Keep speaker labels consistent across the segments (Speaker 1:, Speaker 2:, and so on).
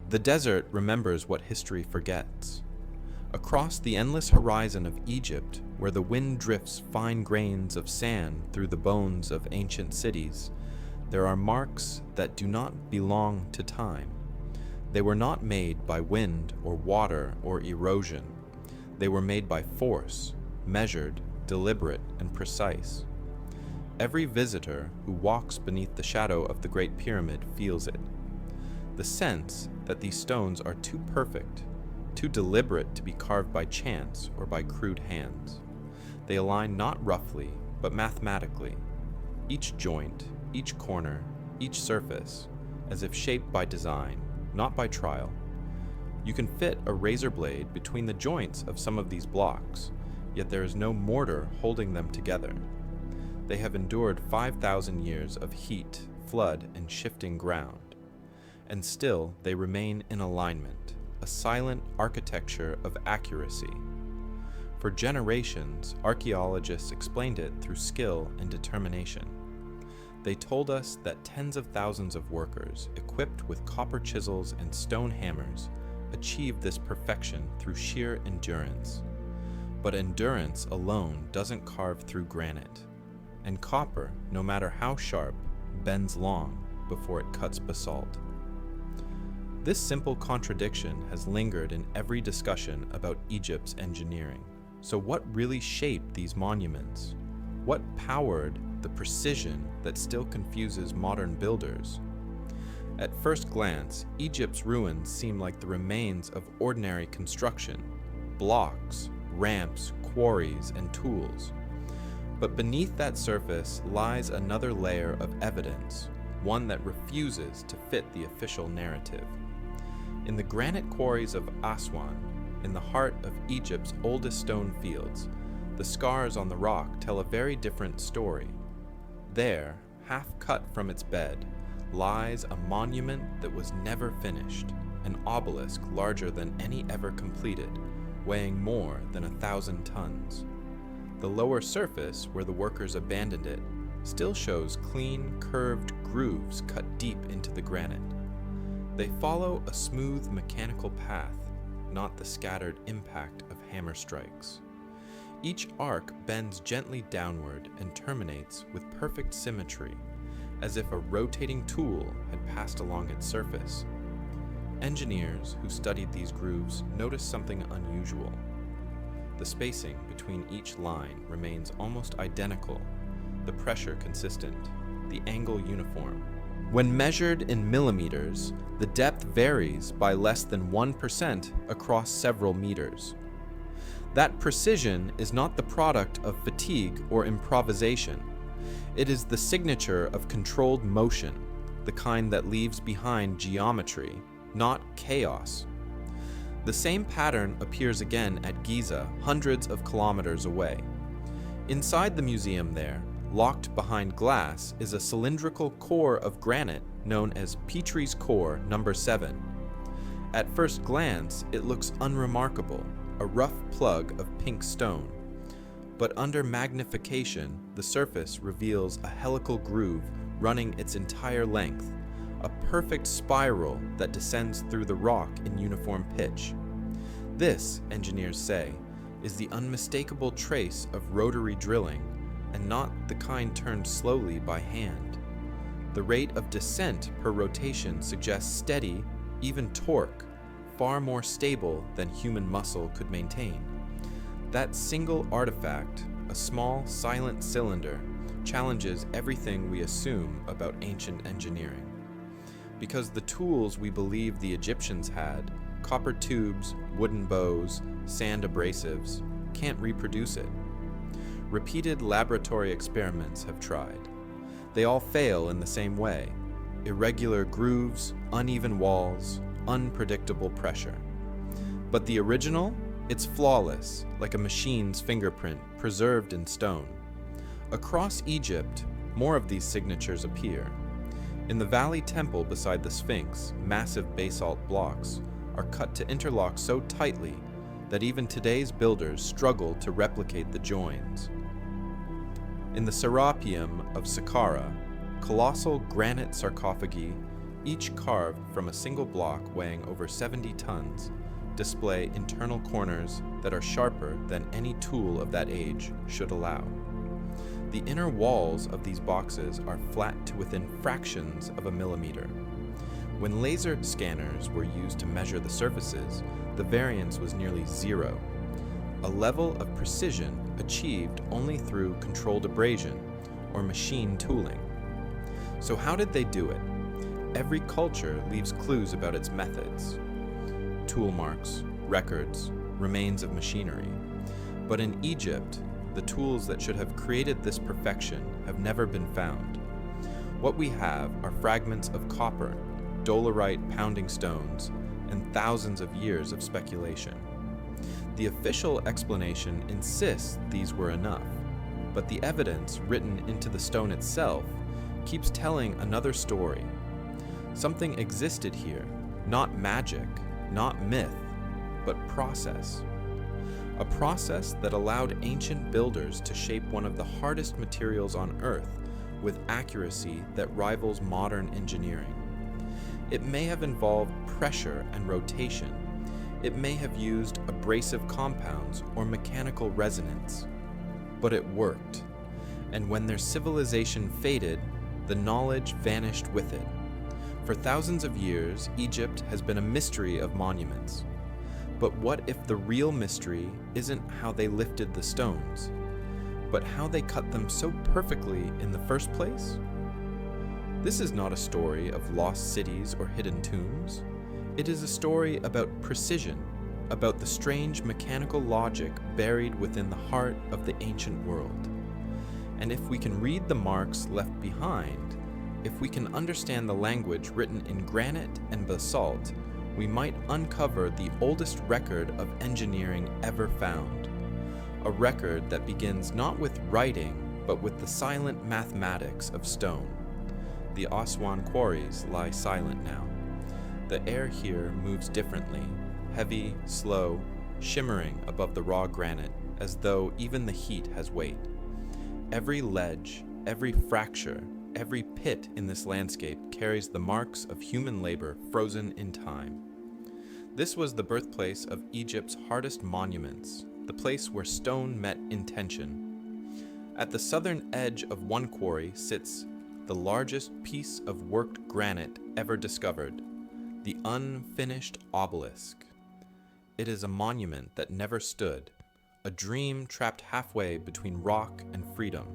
Speaker 1: The desert remembers what history forgets. Across the endless horizon of Egypt, where the wind drifts fine grains of sand through the bones of ancient cities, there are marks that do not belong to time. They were not made by wind or water or erosion. They were made by force, measured, deliberate, and precise. Every visitor who walks beneath the shadow of the Great Pyramid feels it. The sense that these stones are too perfect, too deliberate to be carved by chance or by crude hands. They align not roughly, but mathematically. Each joint, each corner, each surface, as if shaped by design, not by trial. You can fit a razor blade between the joints of some of these blocks, yet there is no mortar holding them together. They have endured 5,000 years of heat, flood, and shifting ground, and still they remain in alignment, a silent architecture of accuracy. For generations, archaeologists explained it through skill and determination. They told us that tens of thousands of workers, equipped with copper chisels and stone hammers, achieved this perfection through sheer endurance. But endurance alone doesn't carve through granite, and copper, no matter how sharp, bends long before it cuts basalt. This simple contradiction has lingered in every discussion about Egypt's engineering. So what really shaped these monuments? What powered the precision that still confuses modern builders? At first glance, Egypt's ruins seem like the remains of ordinary construction, blocks, ramps, quarries, and tools. But beneath that surface lies another layer of evidence, one that refuses to fit the official narrative. In the granite quarries of Aswan, in the heart of Egypt's oldest stone fields, the scars on the rock tell a very different story. There, half cut from its bed, lies a monument that was never finished, an obelisk larger than any ever completed, weighing more than 1,000 tons. The lower surface, where the workers abandoned it, still shows clean, curved grooves cut deep into the granite. They follow a smooth mechanical path, not the scattered impact of hammer strikes. Each arc bends gently downward and terminates with perfect symmetry, as if a rotating tool had passed along its surface. Engineers who studied these grooves noticed something unusual. The spacing between each line remains almost identical, the pressure consistent, the angle uniform. When measured in millimeters, the depth varies by less than 1% across several meters. That precision is not the product of fatigue or improvisation. It is the signature of controlled motion, the kind that leaves behind geometry, not chaos. The same pattern appears again at Giza, hundreds of kilometers away. Inside the museum there, locked behind glass, is a cylindrical core of granite known as Petrie's Core No. 7. At first glance, it looks unremarkable, a rough plug of pink stone. But under magnification, the surface reveals a helical groove running its entire length, a perfect spiral that descends through the rock in uniform pitch. This, engineers say, is the unmistakable trace of rotary drilling, and not the kind turned slowly by hand. The rate of descent per rotation suggests steady, even torque, far more stable than human muscle could maintain. That single artifact, a small, silent cylinder, challenges everything we assume about ancient engineering. Because the tools we believe the Egyptians had, copper tubes, wooden bows, sand abrasives, can't reproduce it. Repeated laboratory experiments have tried. They all fail in the same way: irregular grooves, uneven walls, unpredictable pressure. But the original? It's flawless, like a machine's fingerprint, preserved in stone. Across Egypt, more of these signatures appear. In the Valley Temple beside the Sphinx, massive basalt blocks are cut to interlock so tightly that even today's builders struggle to replicate the joins. In the Serapeum of Saqqara, colossal granite sarcophagi each carved from a single block weighing over 70 tons, display internal corners that are sharper than any tool of that age should allow. The inner walls of these boxes are flat to within fractions of a millimeter. When laser scanners were used to measure the surfaces, the variance was nearly zero, a level of precision achieved only through controlled abrasion or machine tooling. So how did they do it? Every culture leaves clues about its methods. Tool marks, records, remains of machinery. But in Egypt, the tools that should have created this perfection have never been found. What we have are fragments of copper, dolerite pounding stones, and thousands of years of speculation. The official explanation insists these were enough, but the evidence written into the stone itself keeps telling another story. Something existed here, not magic, not myth, but process. A process that allowed ancient builders to shape one of the hardest materials on Earth with accuracy that rivals modern engineering. It may have involved pressure and rotation. It may have used abrasive compounds or mechanical resonance. But it worked. And when their civilization faded, the knowledge vanished with it. For thousands of years, Egypt has been a mystery of monuments. But what if the real mystery isn't how they lifted the stones, but how they cut them so perfectly in the first place? This is not a story of lost cities or hidden tombs. It is a story about precision, about the strange mechanical logic buried within the heart of the ancient world. And if we can read the marks left behind, if we can understand the language written in granite and basalt, we might uncover the oldest record of engineering ever found. A record that begins not with writing, but with the silent mathematics of stone. The Aswan quarries lie silent now. The air here moves differently, heavy, slow, shimmering above the raw granite, as though even the heat has weight. Every ledge, every fracture, every pit in this landscape carries the marks of human labor frozen in time. This was the birthplace of Egypt's hardest monuments, the place where stone met intention. At the southern edge of one quarry sits the largest piece of worked granite ever discovered, the unfinished obelisk. It is a monument that never stood, a dream trapped halfway between rock and freedom.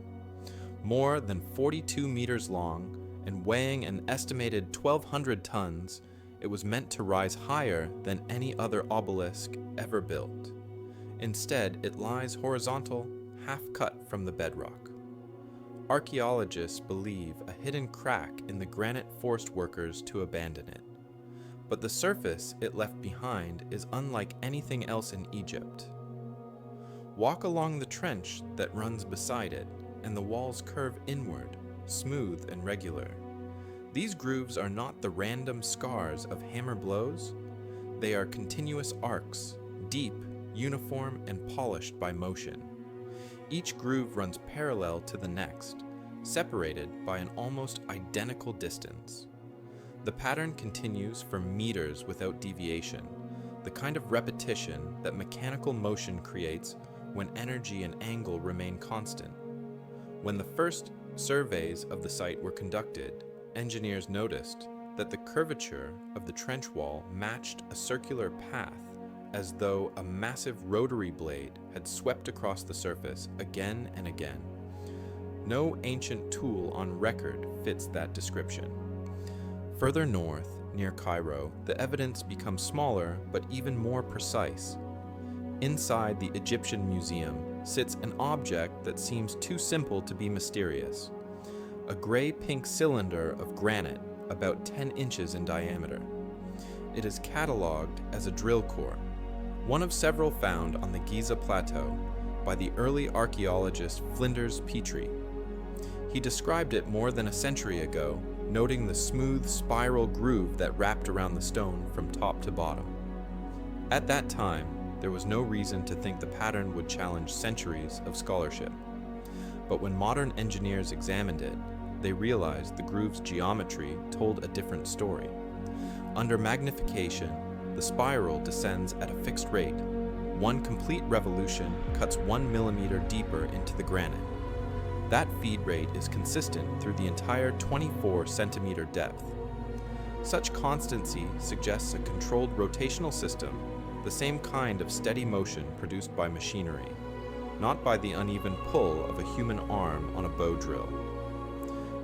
Speaker 1: More than 42 meters long and weighing an estimated 1,200 tons, it was meant to rise higher than any other obelisk ever built. Instead, it lies horizontal, half cut from the bedrock. Archaeologists believe a hidden crack in the granite forced workers to abandon it. But the surface it left behind is unlike anything else in Egypt. Walk along the trench that runs beside it, and the walls curve inward, smooth and regular. These grooves are not the random scars of hammer blows. They are continuous arcs, deep, uniform, and polished by motion. Each groove runs parallel to the next, separated by an almost identical distance. The pattern continues for meters without deviation, the kind of repetition that mechanical motion creates when energy and angle remain constant. When the first surveys of the site were conducted, engineers noticed that the curvature of the trench wall matched a circular path, as though a massive rotary blade had swept across the surface again and again. No ancient tool on record fits that description. Further north, near Cairo, the evidence becomes smaller but even more precise. Inside the Egyptian Museum sits an object that seems too simple to be mysterious. A gray-pink cylinder of granite about 10 inches in diameter. It is catalogued as a drill core, one of several found on the Giza Plateau by the early archaeologist Flinders Petrie. He described it more than a century ago, noting the smooth spiral groove that wrapped around the stone from top to bottom. At that time, there was no reason to think the pattern would challenge centuries of scholarship. But when modern engineers examined it, they realized the groove's geometry told a different story. Under magnification, the spiral descends at a fixed rate. One complete revolution cuts 1 millimeter deeper into the granite. That feed rate is consistent through the entire 24 centimeter depth. Such constancy suggests a controlled rotational system, the same kind of steady motion produced by machinery, not by the uneven pull of a human arm on a bow drill.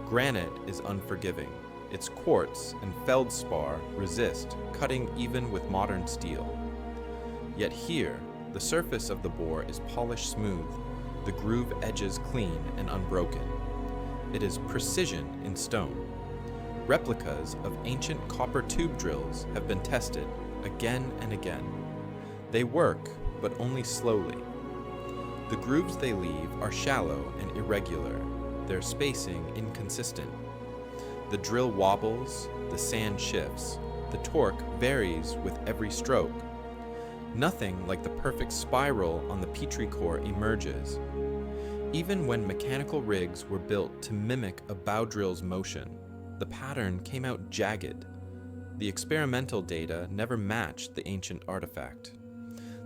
Speaker 1: Granite is unforgiving. Its quartz and feldspar resist cutting even with modern steel. Yet here, the surface of the bore is polished smooth, the groove edges clean and unbroken. It is precision in stone. Replicas of ancient copper tube drills have been tested again and again. They work, but only slowly. The grooves they leave are shallow and irregular, their spacing inconsistent. The drill wobbles, the sand shifts, the torque varies with every stroke. Nothing like the perfect spiral on the Petrie core emerges. Even when mechanical rigs were built to mimic a bow drill's motion, the pattern came out jagged. The experimental data never matched the ancient artifact.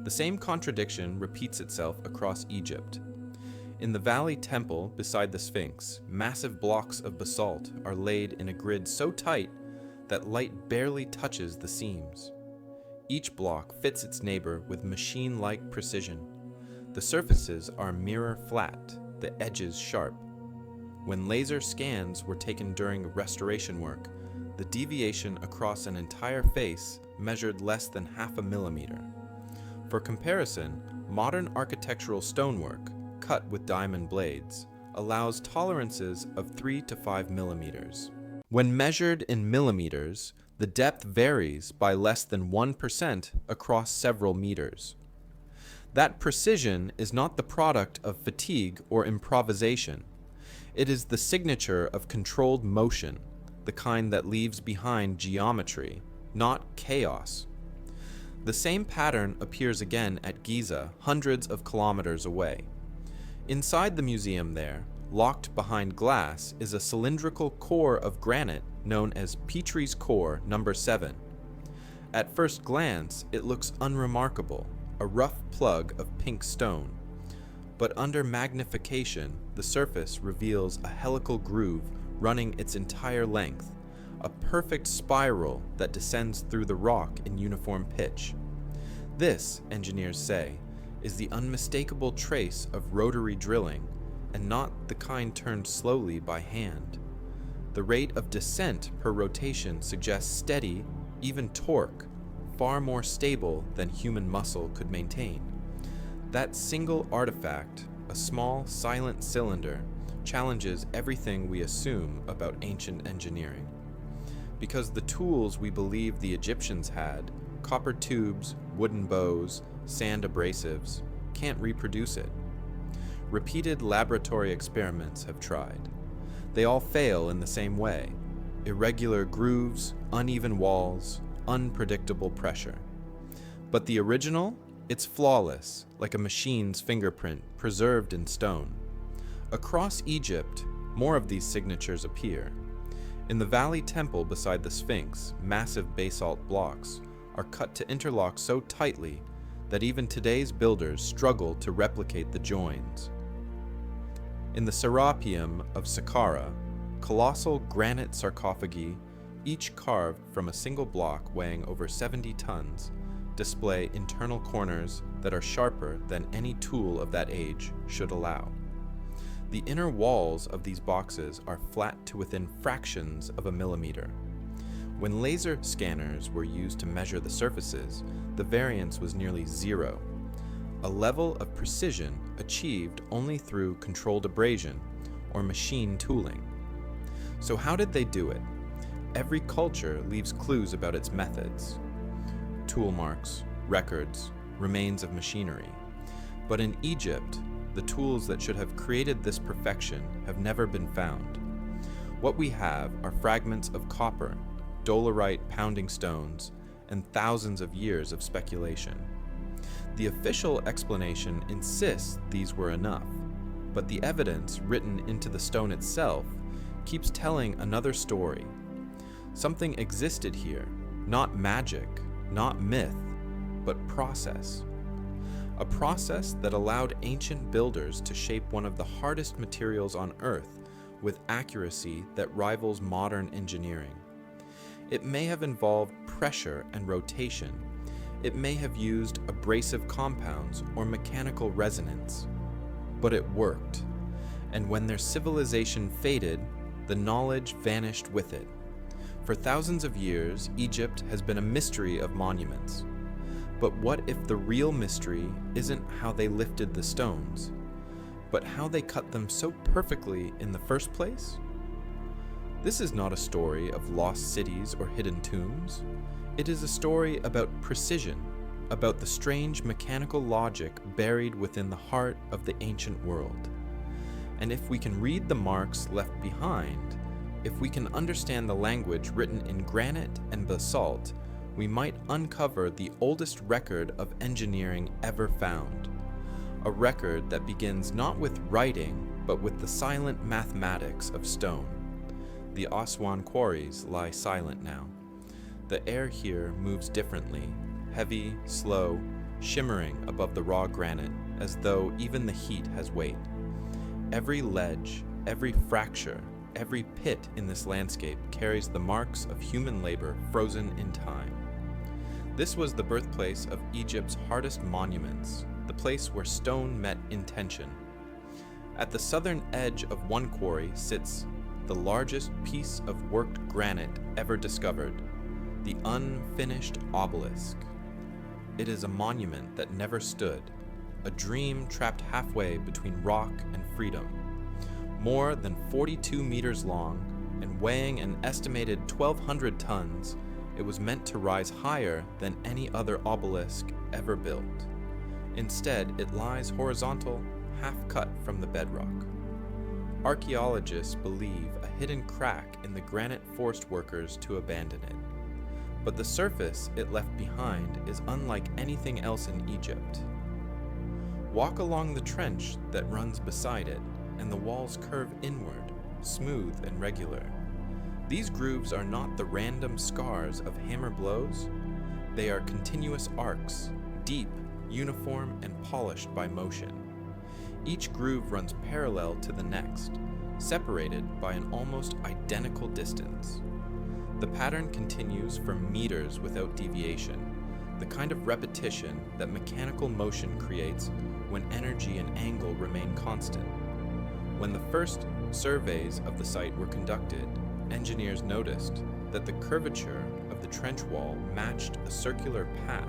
Speaker 1: The same contradiction repeats itself across Egypt. In the Valley Temple beside the Sphinx, massive blocks of basalt are laid in a grid so tight that light barely touches the seams. Each block fits its neighbor with machine-like precision. The surfaces are mirror flat, the edges sharp. When laser scans were taken during restoration work, the deviation across an entire face measured less than 0.5 millimeter. For comparison, modern architectural stonework, cut with diamond blades, allows tolerances of 3 to 5 millimeters. When measured in millimeters, the depth varies by less than 1% across several meters. That precision is not the product of fatigue or improvisation. It is the signature of controlled motion, the kind that leaves behind geometry, not chaos. The same pattern appears again at Giza, hundreds of kilometers away. Inside the museum there, locked behind glass, is a cylindrical core of granite known as Petrie's Core No. 7. At first glance, it looks unremarkable, a rough plug of pink stone. But under magnification, the surface reveals a helical groove running its entire length, a perfect spiral that descends through the rock in uniform pitch. This, engineers say, is the unmistakable trace of rotary drilling, and not the kind turned slowly by hand. The rate of descent per rotation suggests steady, even torque, far more stable than human muscle could maintain. That single artifact, a small, silent cylinder, challenges everything we assume about ancient engineering. Because the tools we believe the Egyptians had, copper tubes, wooden bows, sand abrasives, can't reproduce it. Repeated laboratory experiments have tried. They all fail in the same way: irregular grooves, uneven walls, unpredictable pressure. But the original? It's flawless, like a machine's fingerprint preserved in stone. Across Egypt, more of these signatures appear. In the Valley Temple beside the Sphinx, massive basalt blocks are cut to interlock so tightly that even today's builders struggle to replicate the joins. In the Serapeum of Saqqara, colossal granite sarcophagi, each carved from a single block weighing over 70 tons, display internal corners that are sharper than any tool of that age should allow. The inner walls of these boxes are flat to within fractions of a millimeter. When laser scanners were used to measure the surfaces, the variance was nearly zero, a level of precision achieved only through controlled abrasion or machine tooling. So how did they do it? Every culture leaves clues about its methods: tool marks, records, remains of machinery. But in Egypt, the tools that should have created this perfection have never been found. What we have are fragments of copper, dolerite pounding stones, and thousands of years of speculation. The official explanation insists these were enough, but the evidence written into the stone itself keeps telling another story. Something existed here, not magic, not myth, but process. A process that allowed ancient builders to shape one of the hardest materials on Earth with accuracy that rivals modern engineering. It may have involved pressure and rotation. It may have used abrasive compounds or mechanical resonance. But it worked. And when their civilization faded, the knowledge vanished with it. For thousands of years, Egypt has been a mystery of monuments. But what if the real mystery isn't how they lifted the stones, but how they cut them so perfectly in the first place? This is not a story of lost cities or hidden tombs. It is a story about precision, about the strange mechanical logic buried within the heart of the ancient world. And if we can read the marks left behind, if we can understand the language written in granite and basalt, we might uncover the oldest record of engineering ever found. A record that begins not with writing, but with the silent mathematics of stone. The Aswan quarries lie silent now. The air here moves differently, heavy, slow, shimmering above the raw granite, as though even the heat has weight. Every ledge, every fracture, every pit in this landscape carries the marks of human labor frozen in time. This was the birthplace of Egypt's hardest monuments, the place where stone met intention. At the southern edge of one quarry sits the largest piece of worked granite ever discovered, the unfinished obelisk. It is a monument that never stood, a dream trapped halfway between rock and freedom. More than 42 meters long and weighing an estimated 1,200 tons, it was meant to rise higher than any other obelisk ever built. Instead, it lies horizontal, half cut from the bedrock. Archaeologists believe a hidden crack in the granite forced workers to abandon it. But the surface it left behind is unlike anything else in Egypt. Walk along the trench that runs beside it, and the walls curve inward, smooth and regular. These grooves are not the random scars of hammer blows. They are continuous arcs, deep, uniform, and polished by motion. Each groove runs parallel to the next, separated by an almost identical distance. The pattern continues for meters without deviation, the kind of repetition that mechanical motion creates when energy and angle remain constant. When the first surveys of the site were conducted, engineers noticed that the curvature of the trench wall matched a circular path,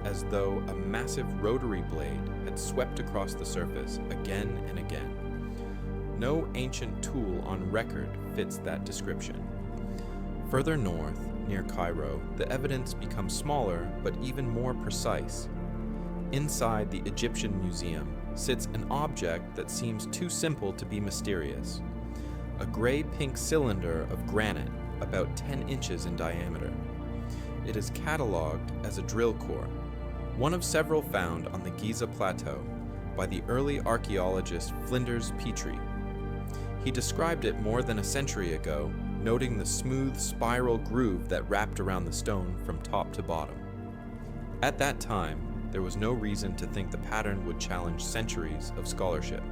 Speaker 1: as though a massive rotary blade had swept across the surface again and again. No ancient tool on record fits that description. Further north, near Cairo, the evidence becomes smaller but even more precise. Inside the Egyptian Museum sits an object that seems too simple to be mysterious. A gray-pink cylinder of granite about 10 inches in diameter. It is catalogued as a drill core, one of several found on the Giza Plateau by the early archaeologist Flinders Petrie. He described it more than a century ago, noting the smooth spiral groove that wrapped around the stone from top to bottom. At that time, there was no reason to think the pattern would challenge centuries of scholarship.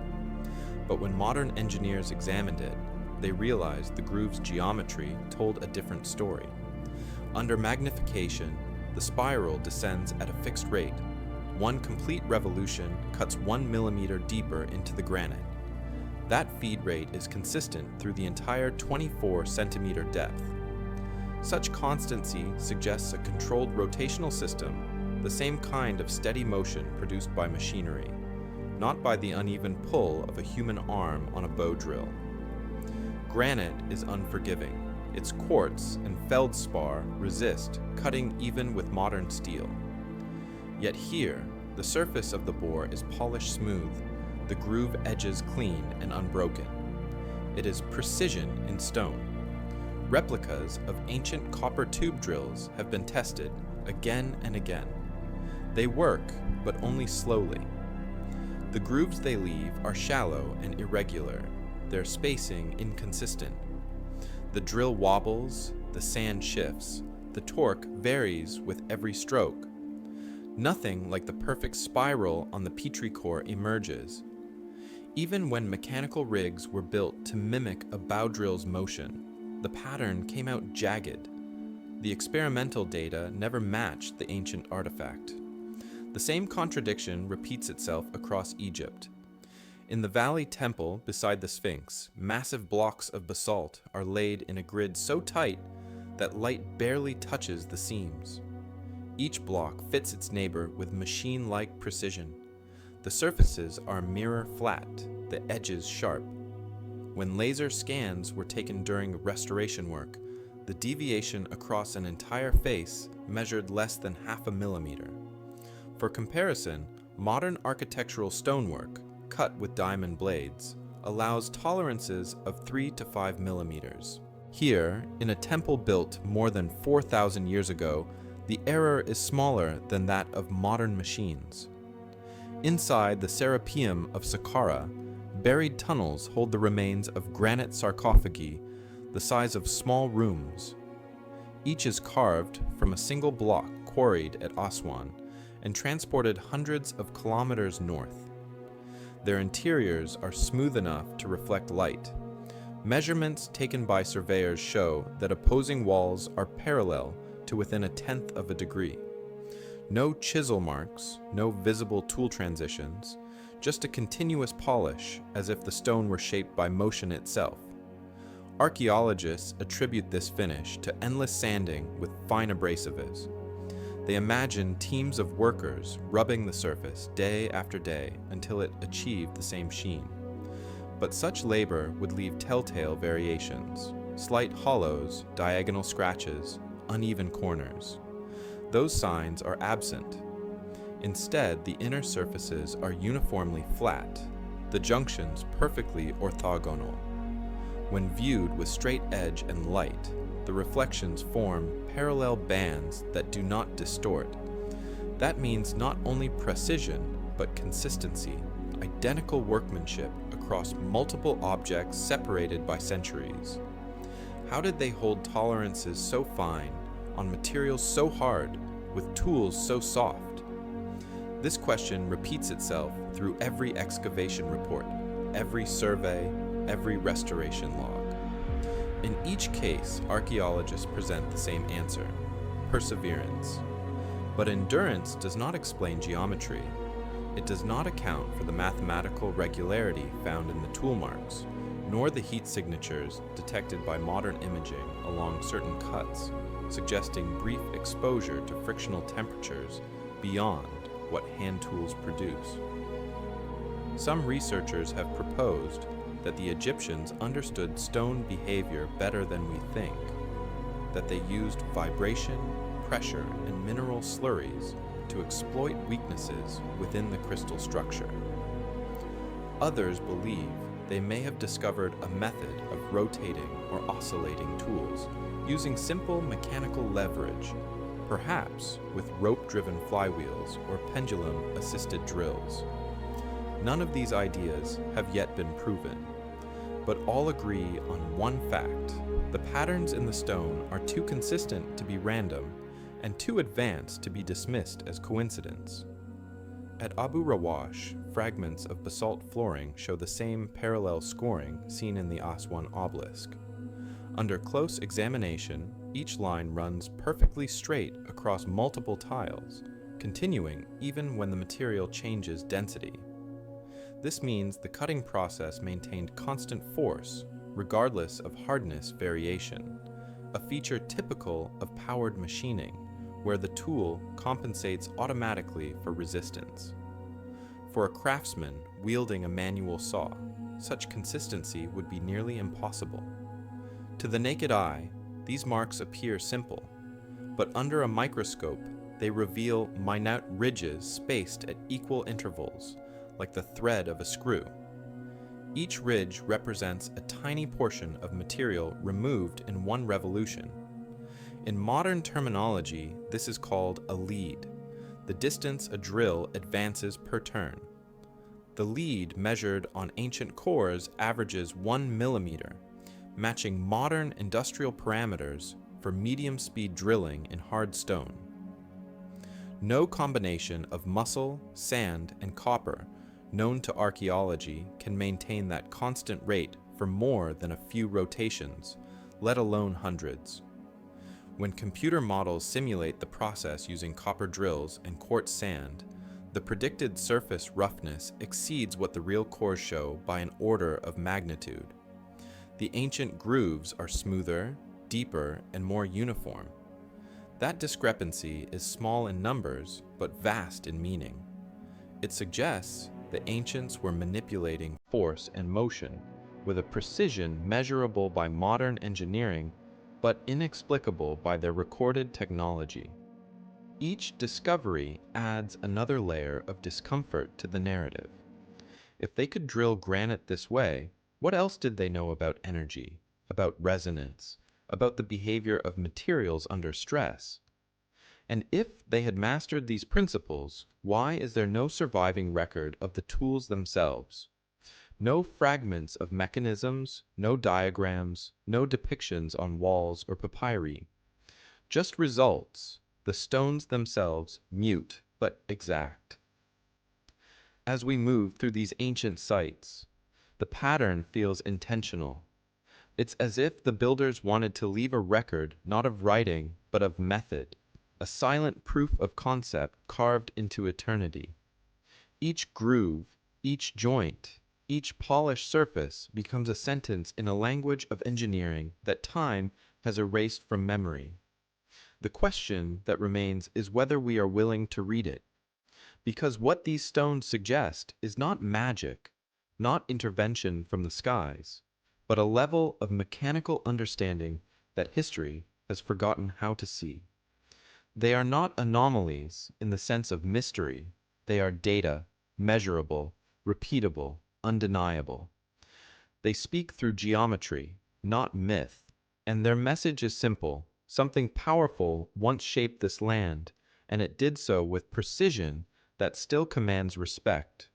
Speaker 1: But when modern engineers examined it, they realized the groove's geometry told a different story. Under magnification, the spiral descends at a fixed rate. One complete revolution cuts 1 millimeter deeper into the granite. That feed rate is consistent through the entire 24 centimeter depth. Such constancy suggests a controlled rotational system, the same kind of steady motion produced by machinery, not by the uneven pull of a human arm on a bow drill. Granite is unforgiving. Its quartz and feldspar resist, cutting even with modern steel. Yet here, the surface of the bore is polished smooth, the groove edges clean and unbroken. It is precision in stone. Replicas of ancient copper tube drills have been tested again and again. They work, but only slowly. The grooves they leave are shallow and irregular, their spacing inconsistent, The drill wobbles, the sand shifts, the torque varies with every stroke. Nothing like the perfect spiral on the Petrie core emerges. Even when mechanical rigs were built to mimic a bow drill's motion, the pattern came out jagged. The experimental data never matched the ancient artifact. The same contradiction repeats itself across Egypt. In the Valley Temple beside the Sphinx, massive blocks of basalt are laid in a grid so tight that light barely touches the seams. Each block fits its neighbor with machine-like precision. The surfaces are mirror flat, the edges sharp. When laser scans were taken during restoration work, the deviation across an entire face measured less than half a millimeter. For comparison, modern architectural stonework, cut with diamond blades, allows tolerances of 3 to 5 millimeters. Here, in a temple built more than 4,000 years ago, the error is smaller than that of modern machines. Inside the Serapeum of Saqqara, buried tunnels hold the remains of granite sarcophagi the size of small rooms. Each is carved from a single block quarried at Aswan and transported hundreds of kilometers north. Their interiors are smooth enough to reflect light. Measurements taken by surveyors show that opposing walls are parallel to within 1/10 of a degree. No chisel marks, no visible tool transitions, just a continuous polish as if the stone were shaped by motion itself. Archaeologists attribute this finish to endless sanding with fine abrasives. They imagine teams of workers rubbing the surface day after day until it achieved the same sheen. But such labor would leave telltale variations, slight hollows, diagonal scratches, uneven corners. Those signs are absent. Instead, the inner surfaces are uniformly flat, the junctions perfectly orthogonal. When viewed with straight edge and light, the reflections form parallel bands that do not distort. That means not only precision, but consistency, identical workmanship across multiple objects separated by centuries. How did they hold tolerances so fine, on materials so hard, with tools so soft? This question repeats itself through every excavation report, every survey, every restoration log. In each case, archaeologists present the same answer: perseverance. But endurance does not explain geometry. It does not account for the mathematical regularity found in the tool marks, nor the heat signatures detected by modern imaging along certain cuts, suggesting brief exposure to frictional temperatures beyond what hand tools produce. Some researchers have proposed that the Egyptians understood stone behavior better than we think, that they used vibration, pressure, and mineral slurries to exploit weaknesses within the crystal structure. Others believe they may have discovered a method of rotating or oscillating tools using simple mechanical leverage, perhaps with rope-driven flywheels or pendulum-assisted drills. None of these ideas have yet been proven, but all agree on one fact: the patterns in the stone are too consistent to be random and too advanced to be dismissed as coincidence. At Abu Rawash, fragments of basalt flooring show the same parallel scoring seen in the Aswan obelisk. Under close examination, each line runs perfectly straight across multiple tiles, continuing even when the material changes density. This means the cutting process maintained constant force, regardless of hardness variation, a feature typical of powered machining, where the tool compensates automatically for resistance. For a craftsman wielding a manual saw, such consistency would be nearly impossible. To the naked eye, these marks appear simple, but under a microscope, they reveal minute ridges spaced at equal intervals, like the thread of a screw. Each ridge represents a tiny portion of material removed in one revolution. In modern terminology, this is called a lead, the distance a drill advances per turn. The lead measured on ancient cores averages 1 millimeter, matching modern industrial parameters for medium-speed drilling in hard stone. No combination of muscle, sand, and copper known to archaeology can maintain that constant rate for more than a few rotations, let alone hundreds. When computer models simulate the process using copper drills and quartz sand, the predicted surface roughness exceeds what the real cores show by an order of magnitude. The ancient grooves are smoother, deeper, and more uniform. That discrepancy is small in numbers, but vast in meaning. It suggests the ancients were manipulating force and motion with a precision measurable by modern engineering, but inexplicable by their recorded technology. Each discovery adds another layer of discomfort to the narrative. If they could drill granite this way, what else did they know about energy, about resonance, about the behavior of materials under stress? And if they had mastered these principles, why is there no surviving record of the tools themselves? No fragments of mechanisms, no diagrams, no depictions on walls or papyri. Just results, the stones themselves mute but exact. As we move through these ancient sites, the pattern feels intentional. It's as if the builders wanted to leave a record not of writing, but of method, a silent proof of concept carved into eternity. Each groove, each joint, each polished surface becomes a sentence in a language of engineering that time has erased from memory. The question that remains is whether we are willing to read it. Because what these stones suggest is not magic, not intervention from the skies, but a level of mechanical understanding that history has forgotten how to see. They are not anomalies in the sense of mystery. They are data, measurable, repeatable, undeniable. They speak through geometry, not myth, and their message is simple. Something powerful once shaped this land, and it did so with precision that still commands respect.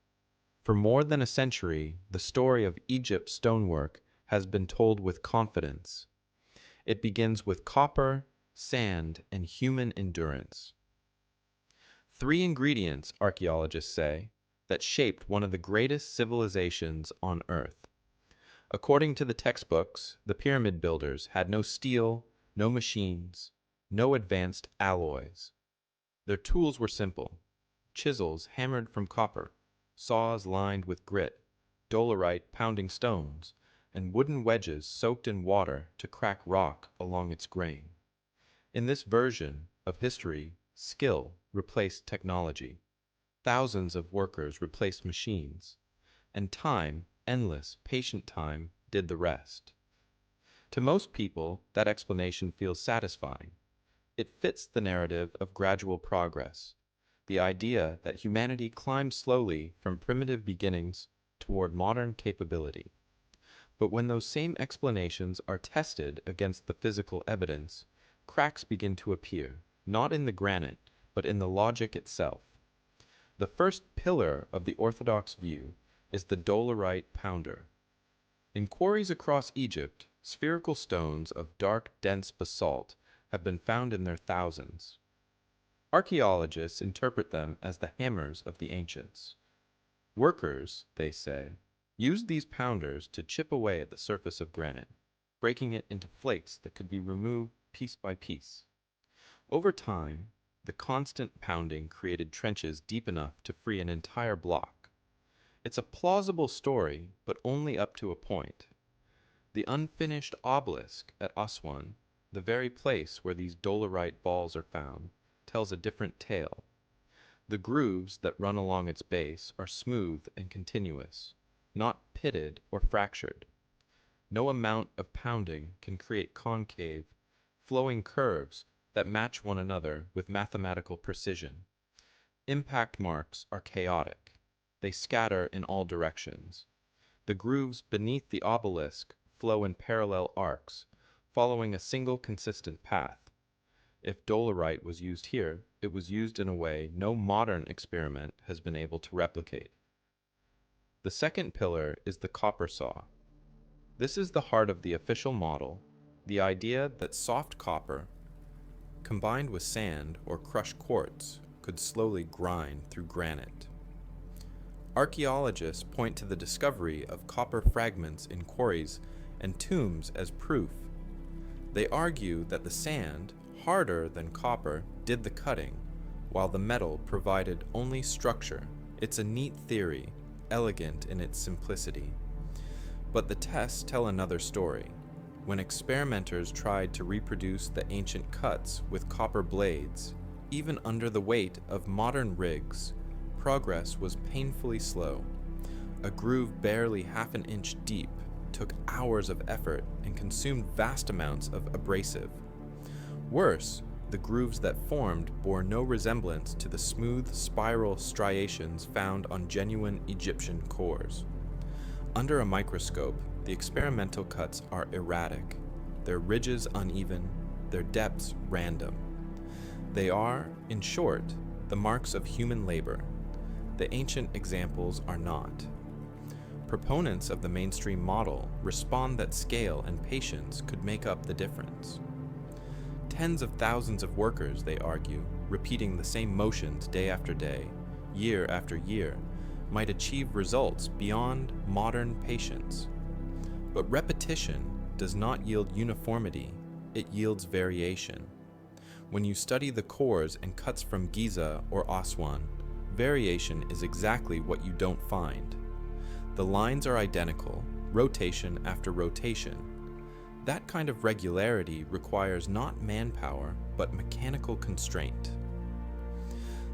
Speaker 1: For more than a century, the story of Egypt's stonework has been told with confidence. It begins with copper, sand, and human endurance. Three ingredients, archaeologists say, that shaped one of the greatest civilizations on Earth. According to the textbooks, the pyramid builders had no steel, no machines, no advanced alloys. Their tools were simple: chisels hammered from copper, saws lined with grit, dolerite pounding stones, and wooden wedges soaked in water to crack rock along its grain. In this version of history, skill replaced technology. Thousands of workers replaced machines, and time, endless, patient time, did the rest. To most people, that explanation feels satisfying. It fits the narrative of gradual progress, the idea that humanity climbed slowly from primitive beginnings toward modern capability. But when those same explanations are tested against the physical evidence, cracks begin to appear, not in the granite, but in the logic itself. The first pillar of the orthodox view is the dolerite pounder. In quarries across Egypt, spherical stones of dark, dense basalt have been found in their thousands. Archaeologists interpret them as the hammers of the ancients. Workers, they say, used these pounders to chip away at the surface of granite, breaking it into flakes that could be removed piece by piece. Over time, the constant pounding created trenches deep enough to free an entire block. It's a plausible story, but only up to a point. The unfinished obelisk at Aswan, the very place where these dolerite balls are found, tells a different tale. The grooves that run along its base are smooth and continuous, not pitted or fractured. No amount of pounding can create concave, flowing curves that match one another with mathematical precision. Impact marks are chaotic. They scatter in all directions. The grooves beneath the obelisk flow in parallel arcs, following a single consistent path. If dolerite was used here, it was used in a way no modern experiment has been able to replicate. The second pillar is the copper saw. This is the heart of the official model, the idea that soft copper, combined with sand or crushed quartz, could slowly grind through granite. Archaeologists point to the discovery of copper fragments in quarries and tombs as proof. They argue that the sand, harder than copper, did the cutting, while the metal provided only structure. It's a neat theory, elegant in its simplicity. But the tests tell another story. When experimenters tried to reproduce the ancient cuts with copper blades, even under the weight of modern rigs, progress was painfully slow. A groove barely half an inch deep took hours of effort and consumed vast amounts of abrasive. Worse, the grooves that formed bore no resemblance to the smooth spiral striations found on genuine Egyptian cores. Under a microscope, the experimental cuts are erratic, their ridges uneven, their depths random. They are, in short, the marks of human labor. The ancient examples are not. Proponents of the mainstream model respond that scale and patience could make up the difference. Tens of thousands of workers, they argue, repeating the same motions day after day, year after year, might achieve results beyond modern patience. But repetition does not yield uniformity, it yields variation. When you study the cores and cuts from Giza or Aswan, variation is exactly what you don't find. The lines are identical, rotation after rotation. That kind of regularity requires not manpower, but mechanical constraint.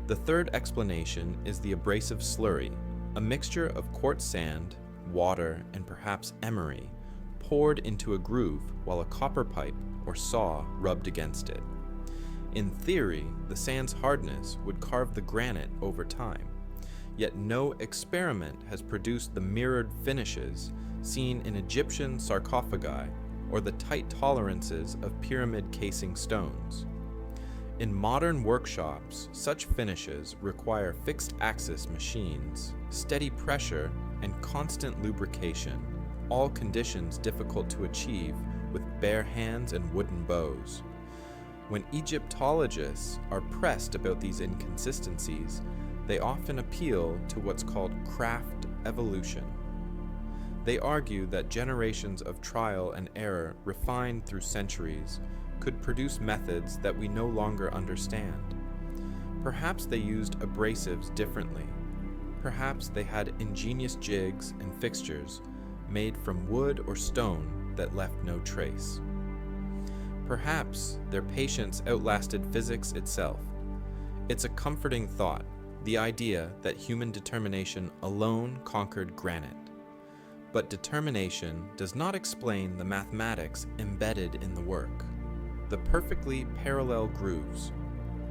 Speaker 1: The third explanation is the abrasive slurry, a mixture of quartz sand, water, and perhaps emery, poured into a groove while a copper pipe or saw rubbed against it. In theory, the sand's hardness would carve the granite over time, yet no experiment has produced the mirrored finishes seen in Egyptian sarcophagi or the tight tolerances of pyramid casing stones. In modern workshops, such finishes require fixed-axis machines, steady pressure, and constant lubrication, all conditions difficult to achieve with bare hands and wooden bows. When Egyptologists are pressed about these inconsistencies, they often appeal to what's called craft evolution. They argue that generations of trial and error refined through centuries could produce methods that we no longer understand. Perhaps they used abrasives differently. Perhaps they had ingenious jigs and fixtures made from wood or stone that left no trace. Perhaps their patience outlasted physics itself. It's a comforting thought, the idea that human determination alone conquered granite. But determination does not explain the mathematics embedded in the work. The perfectly parallel grooves,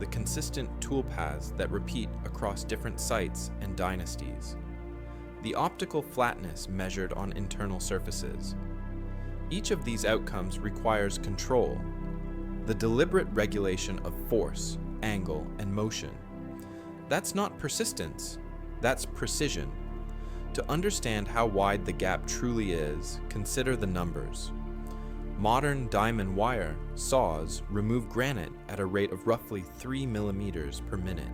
Speaker 1: the consistent toolpaths that repeat across different sites and dynasties, the optical flatness measured on internal surfaces. Each of these outcomes requires control, the deliberate regulation of force, angle, and motion. That's not persistence, that's precision. To understand how wide the gap truly is, consider the numbers. Modern diamond wire saws remove granite at a rate of roughly 3 millimeters per minute.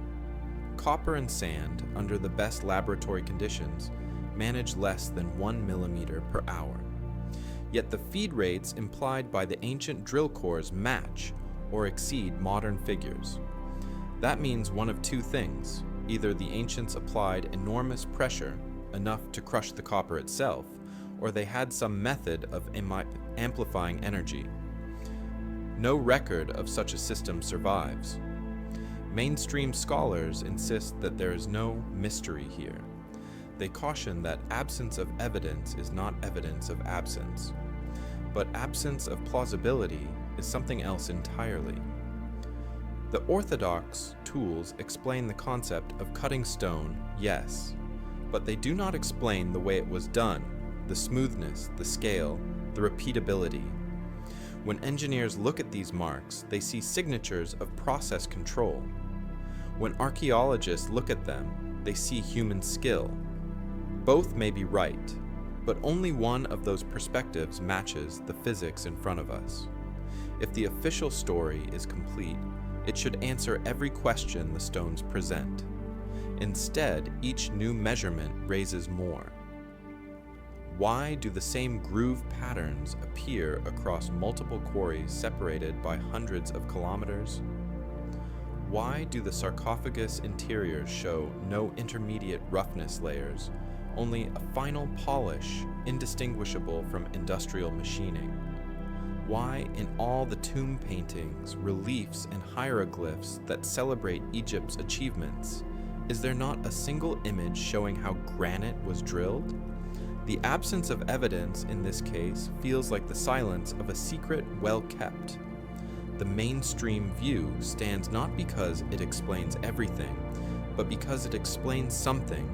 Speaker 1: Copper and sand, under the best laboratory conditions, manage less than 1 millimeter per hour. Yet the feed rates implied by the ancient drill cores match or exceed modern figures. That means one of two things. Either the ancients applied enormous pressure, enough to crush the copper itself, or they had some method of amplifying energy. No record of such a system survives. Mainstream scholars insist that there is no mystery here. They caution that absence of evidence is not evidence of absence, but absence of plausibility is something else entirely. The orthodox tools explain the concept of cutting stone, yes, but they do not explain the way it was done, the smoothness, the scale, the repeatability. When engineers look at these marks, they see signatures of process control. When archaeologists look at them, they see human skill. Both may be right, But only one of those perspectives matches the physics in front of us. If the official story is complete, it should answer every question the stones present. Instead, each new measurement raises more. Why do the same groove patterns appear across multiple quarries separated by hundreds of kilometers? Why do the sarcophagus interiors show no intermediate roughness layers, only a final polish indistinguishable from industrial machining? Why, in all the tomb paintings, reliefs, and hieroglyphs that celebrate Egypt's achievements, is there not a single image showing how granite was drilled? The absence of evidence in this case feels like the silence of a secret well kept. The mainstream view stands not because it explains everything, but because it explains something,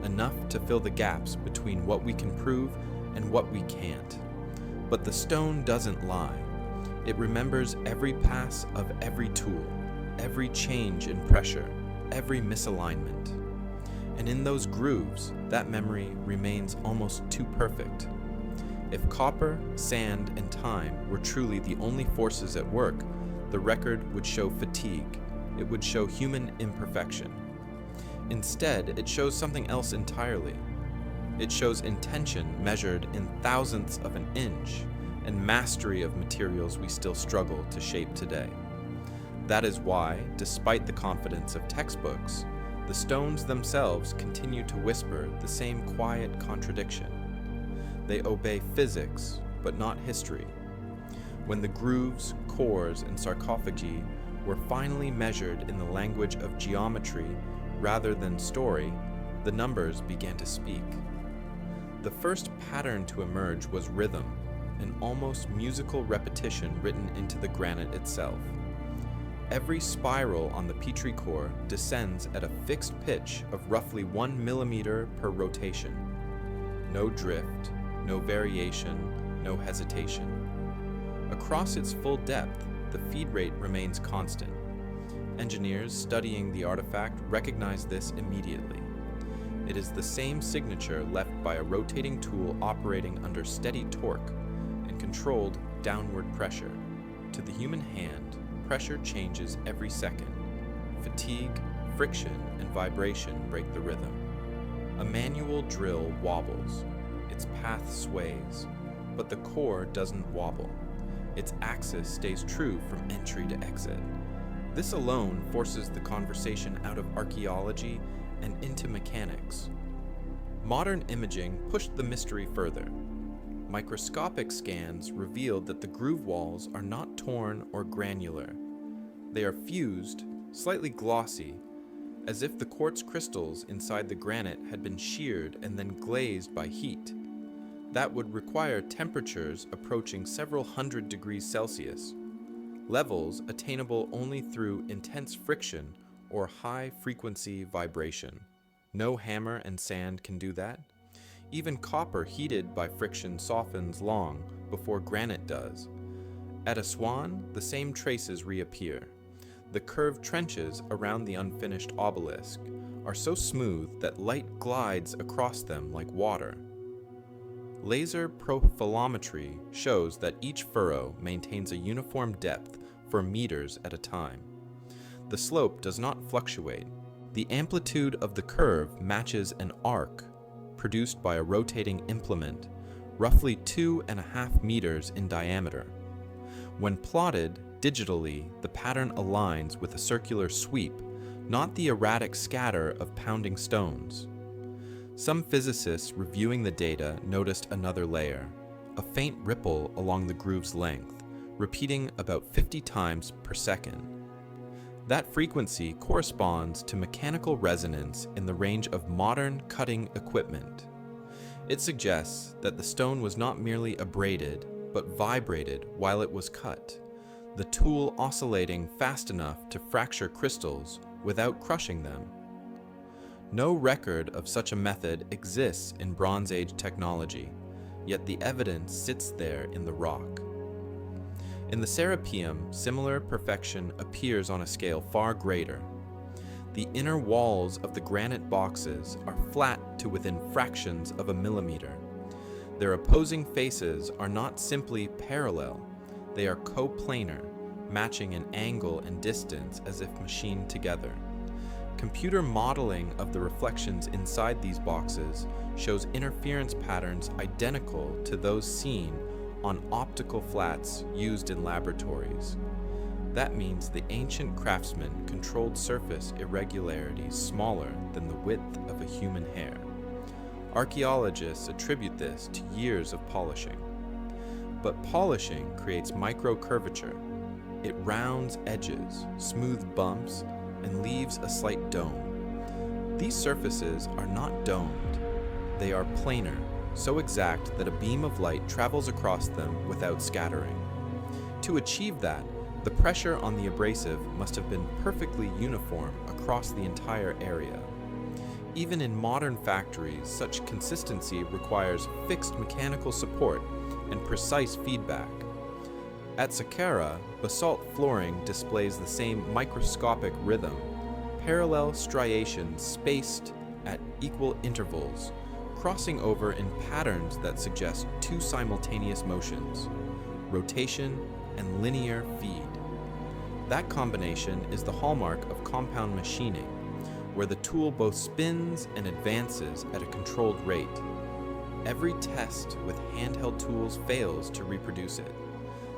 Speaker 1: enough to fill the gaps between what we can prove and what we can't. But the stone doesn't lie. It remembers every pass of every tool, every change in pressure, every misalignment. And in those grooves, that memory remains almost too perfect. If copper, sand, and time were truly the only forces at work, the record would show fatigue. It would show human imperfection. Instead, it shows something else entirely. It shows intention measured in thousandths of an inch and mastery of materials we still struggle to shape today. That is why, despite the confidence of textbooks, the stones themselves continue to whisper the same quiet contradiction. They obey physics, but not history. When the grooves, cores, and sarcophagi were finally measured in the language of geometry rather than story, the numbers began to speak. The first pattern to emerge was rhythm, an almost musical repetition written into the granite itself. Every spiral on the Petrie core descends at a fixed pitch of roughly 1 millimeter per rotation. No drift, no variation, no hesitation. Across its full depth, the feed rate remains constant. Engineers studying the artifact recognize this immediately. It is the same signature left by a rotating tool operating under steady torque and controlled downward pressure. To the human hand, pressure changes every second. Fatigue, friction, and vibration break the rhythm. A manual drill wobbles. Its path sways, but the core doesn't wobble. Its axis stays true from entry to exit. This alone forces the conversation out of archaeology and into mechanics. Modern imaging pushed the mystery further. Microscopic scans revealed that the groove walls are not torn or granular. They are fused, slightly glossy, as if the quartz crystals inside the granite had been sheared and then glazed by heat. That would require temperatures approaching several hundred degrees Celsius, levels attainable only through intense friction or high-frequency vibration. No hammer and sand can do that. Even copper heated by friction softens long before granite does. At Aswan, the same traces reappear. The curved trenches around the unfinished obelisk are so smooth that light glides across them like water. Laser profilometry shows that each furrow maintains a uniform depth for meters at a time. The slope does not fluctuate. The amplitude of the curve matches an arc produced by a rotating implement, roughly 2.5 meters in diameter. When plotted digitally, the pattern aligns with a circular sweep, not the erratic scatter of pounding stones. Some physicists reviewing the data noticed another layer, a faint ripple along the groove's length, repeating about 50 times per second. That frequency corresponds to mechanical resonance in the range of modern cutting equipment. It suggests that the stone was not merely abraded, but vibrated while it was cut, the tool oscillating fast enough to fracture crystals without crushing them. No record of such a method exists in Bronze Age technology, yet the evidence sits there in the rock. In the Serapeum, similar perfection appears on a scale far greater. The inner walls of the granite boxes are flat to within fractions of a millimeter. Their opposing faces are not simply parallel, they are coplanar, matching in angle and distance as if machined together. Computer modeling of the reflections inside these boxes shows interference patterns identical to those seen on optical flats used in laboratories. That means the ancient craftsmen controlled surface irregularities smaller than the width of a human hair. Archaeologists attribute this to years of polishing. But polishing creates microcurvature. It rounds edges, smooths bumps, and leaves a slight dome. These surfaces are not domed. They are planar, so exact that a beam of light travels across them without scattering. To achieve that, the pressure on the abrasive must have been perfectly uniform across the entire area. Even in modern factories, such consistency requires fixed mechanical support and precise feedback. At Saqqara, basalt flooring displays the same microscopic rhythm, parallel striations spaced at equal intervals, crossing over in patterns that suggest two simultaneous motions, rotation and linear feed. That combination is the hallmark of compound machining, where the tool both spins and advances at a controlled rate. Every test with handheld tools fails to reproduce it.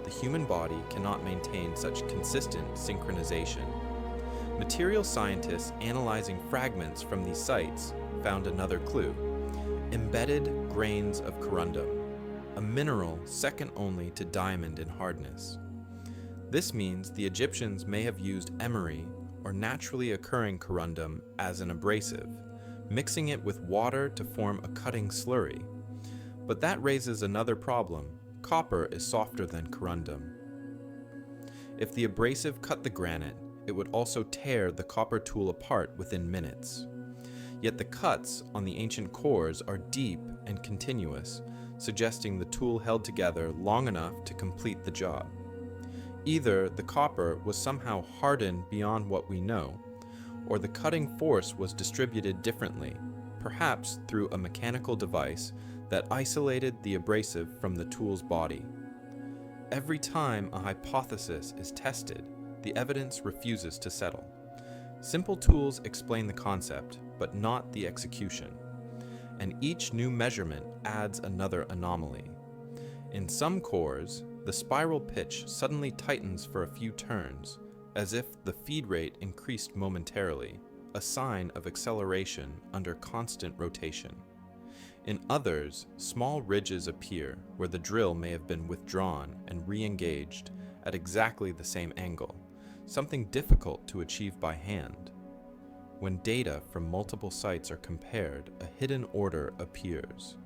Speaker 1: The human body cannot maintain such consistent synchronization. Material scientists analyzing fragments from these sites found another clue: embedded grains of corundum, a mineral second only to diamond in hardness. This means the Egyptians may have used emery, or naturally occurring corundum, as an abrasive, mixing it with water to form a cutting slurry. But that raises another problem. Copper is softer than corundum. If the abrasive cut the granite, it would also tear the copper tool apart within minutes. Yet the cuts on the ancient cores are deep and continuous, suggesting the tool held together long enough to complete the job. Either the copper was somehow hardened beyond what we know, or the cutting force was distributed differently, perhaps through a mechanical device that isolated the abrasive from the tool's body. Every time a hypothesis is tested, the evidence refuses to settle. Simple tools explain the concept, but not the execution. And each new measurement adds another anomaly. In some cores, the spiral pitch suddenly tightens for a few turns, as if the feed rate increased momentarily, a sign of acceleration under constant rotation. In others, small ridges appear where the drill may have been withdrawn and re-engaged at exactly the same angle, something difficult to achieve by hand. When data from multiple sites are compared, a hidden order appears.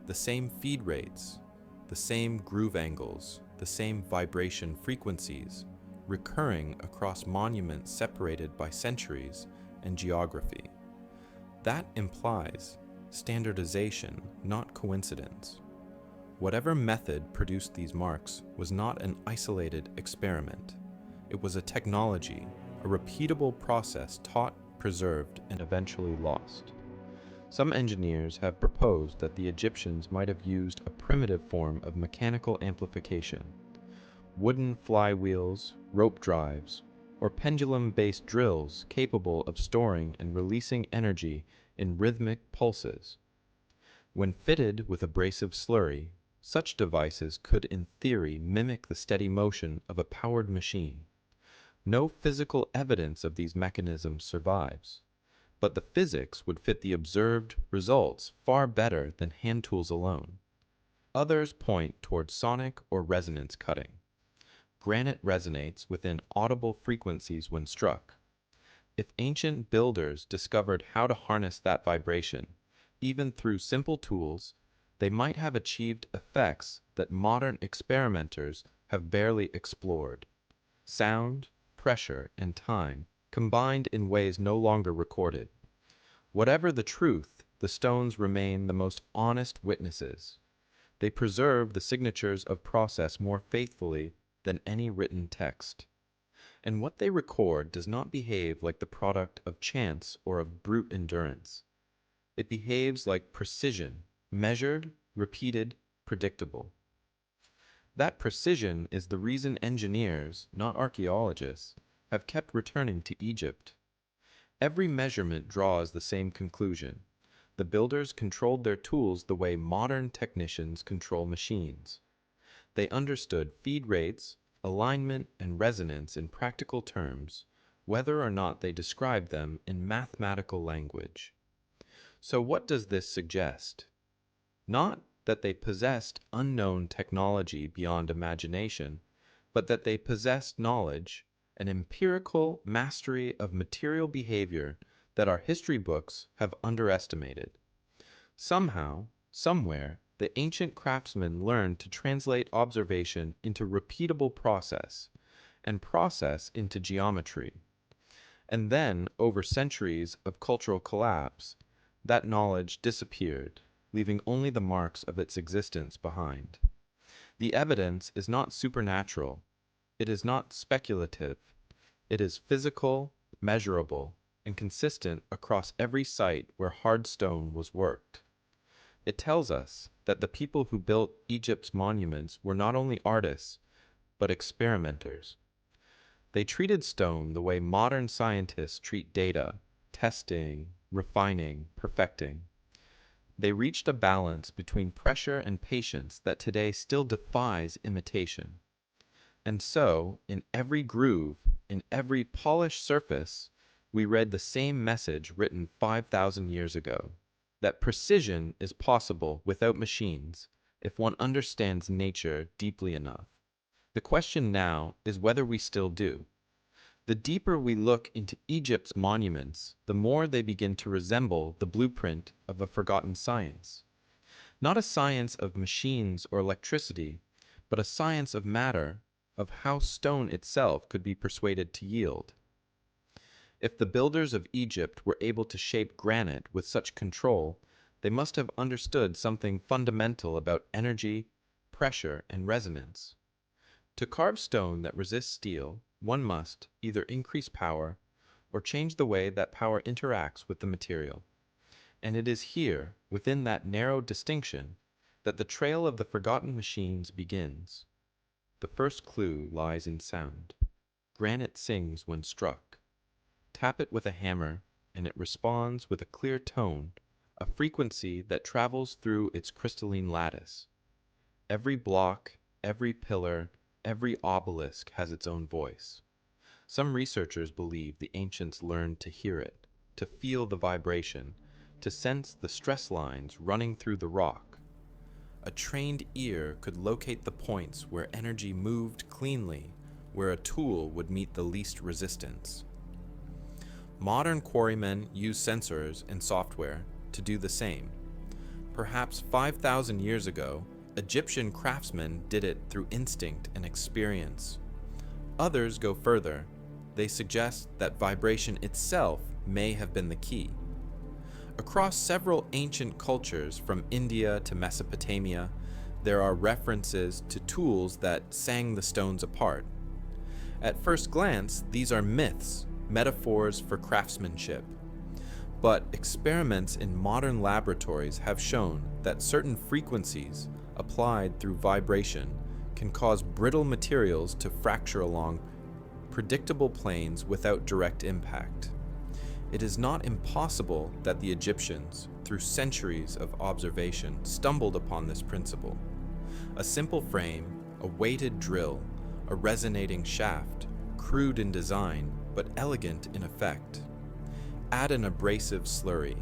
Speaker 1: The same feed rates, the same groove angles, the same vibration frequencies, recurring across monuments separated by centuries and geography. That implies standardization, not coincidence. Whatever method produced these marks was not an isolated experiment. It was a technology, a repeatable process taught, preserved, and eventually lost. Some engineers have proposed that the Egyptians might have used a primitive form of mechanical amplification: wooden flywheels, rope drives, or pendulum-based drills capable of storing and releasing energy in rhythmic pulses. When fitted with abrasive slurry, such devices could in theory mimic the steady motion of a powered machine. No physical evidence of these mechanisms survives, but the physics would fit the observed results far better than hand tools alone. Others point toward sonic or resonance cutting. Granite resonates within audible frequencies when struck. If ancient builders discovered how to harness that vibration, even through simple tools, they might have achieved effects that modern experimenters have barely explored. Sound, pressure, and time combined in ways no longer recorded. Whatever the truth, the stones remain the most honest witnesses. They preserve the signatures of process more faithfully than any written text. And what they record does not behave like the product of chance or of brute endurance. It behaves like precision, measured, repeated, predictable. That precision is the reason engineers, not archaeologists, have kept returning to Egypt. Every measurement draws the same conclusion. The builders controlled their tools the way modern technicians control machines. They understood feed rates, alignment, and resonance in practical terms, whether or not they described them in mathematical language. So what does this suggest? Not that they possessed unknown technology beyond imagination, but that they possessed knowledge, an empirical mastery of material behavior that our history books have underestimated. Somehow, somewhere, the ancient craftsmen learned to translate observation into repeatable process, and process into geometry. And then, over centuries of cultural collapse, that knowledge disappeared, leaving only the marks of its existence behind. The evidence is not supernatural, it is not speculative, it is physical, measurable, and consistent across every site where hard stone was worked. It tells us that the people who built Egypt's monuments were not only artists, but experimenters. They treated stone the way modern scientists treat data, testing, refining, perfecting. They reached a balance between pressure and patience that today still defies imitation. And so, in every groove, in every polished surface, we read the same message written 5,000 years ago, that precision is possible without machines if one understands nature deeply enough. The question now is whether we still do. The deeper we look into Egypt's monuments, the more they begin to resemble the blueprint of a forgotten science. Not a science of machines or electricity, but a science of matter, of how stone itself could be persuaded to yield. If the builders of Egypt were able to shape granite with such control, they must have understood something fundamental about energy, pressure, and resonance. To carve stone that resists steel, one must either increase power or change the way that power interacts with the material. And it is here, within that narrow distinction, that the trail of the forgotten machines begins. The first clue lies in sound. Granite sings when struck. Tap it with a hammer, and it responds with a clear tone, a frequency that travels through its crystalline lattice. Every block, every pillar, every obelisk has its own voice. Some researchers believe the ancients learned to hear it, to feel the vibration, to sense the stress lines running through the rock. A trained ear could locate the points where energy moved cleanly, where a tool would meet the least resistance. Modern quarrymen use sensors and software to do the same. Perhaps 5,000 years ago, Egyptian craftsmen did it through instinct and experience. Others go further. They suggest that vibration itself may have been the key. Across several ancient cultures from India to Mesopotamia, there are references to tools that sang the stones apart. At first glance, these are myths, metaphors for craftsmanship. But experiments in modern laboratories have shown that certain frequencies, applied through vibration, can cause brittle materials to fracture along predictable planes without direct impact. It is not impossible that the Egyptians, through centuries of observation, stumbled upon this principle. A simple frame, a weighted drill, a resonating shaft, crude in design, but elegant in effect. Add an abrasive slurry,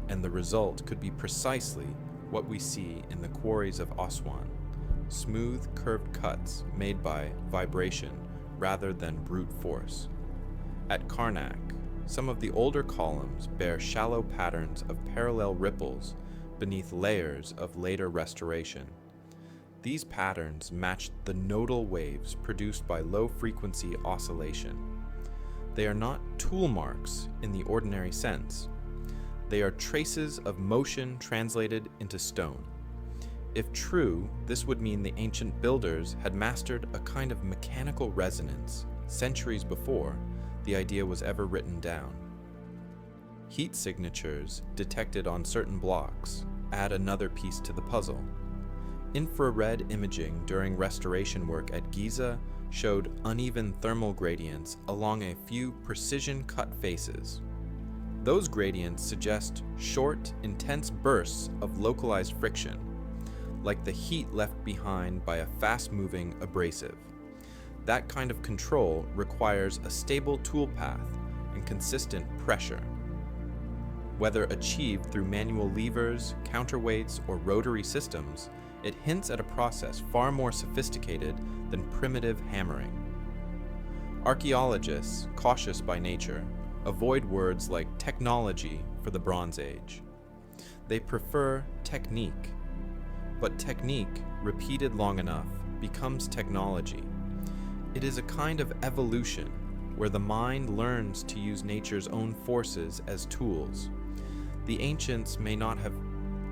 Speaker 1: and the result could be precisely what we see in the quarries of Aswan, smooth, curved cuts made by vibration rather than brute force. At Karnak, some of the older columns bear shallow patterns of parallel ripples beneath layers of later restoration. These patterns match the nodal waves produced by low-frequency oscillation. They are not tool marks in the ordinary sense. They are traces of motion translated into stone. If true, this would mean the ancient builders had mastered a kind of mechanical resonance centuries before the idea was ever written down. Heat signatures detected on certain blocks, add another piece to the puzzle. Infrared imaging during restoration work at Giza showed uneven thermal gradients along a few precision-cut faces. Those gradients suggest short, intense bursts of localized friction, like the heat left behind by a fast-moving abrasive. That kind of control requires a stable tool path and consistent pressure. Whether achieved through manual levers, counterweights, or rotary systems, it hints at a process far more sophisticated than primitive hammering. Archaeologists, cautious by nature, avoid words like technology for the Bronze Age. They prefer technique. But technique, repeated long enough, becomes technology. It is a kind of evolution where the mind learns to use nature's own forces as tools. The ancients may not have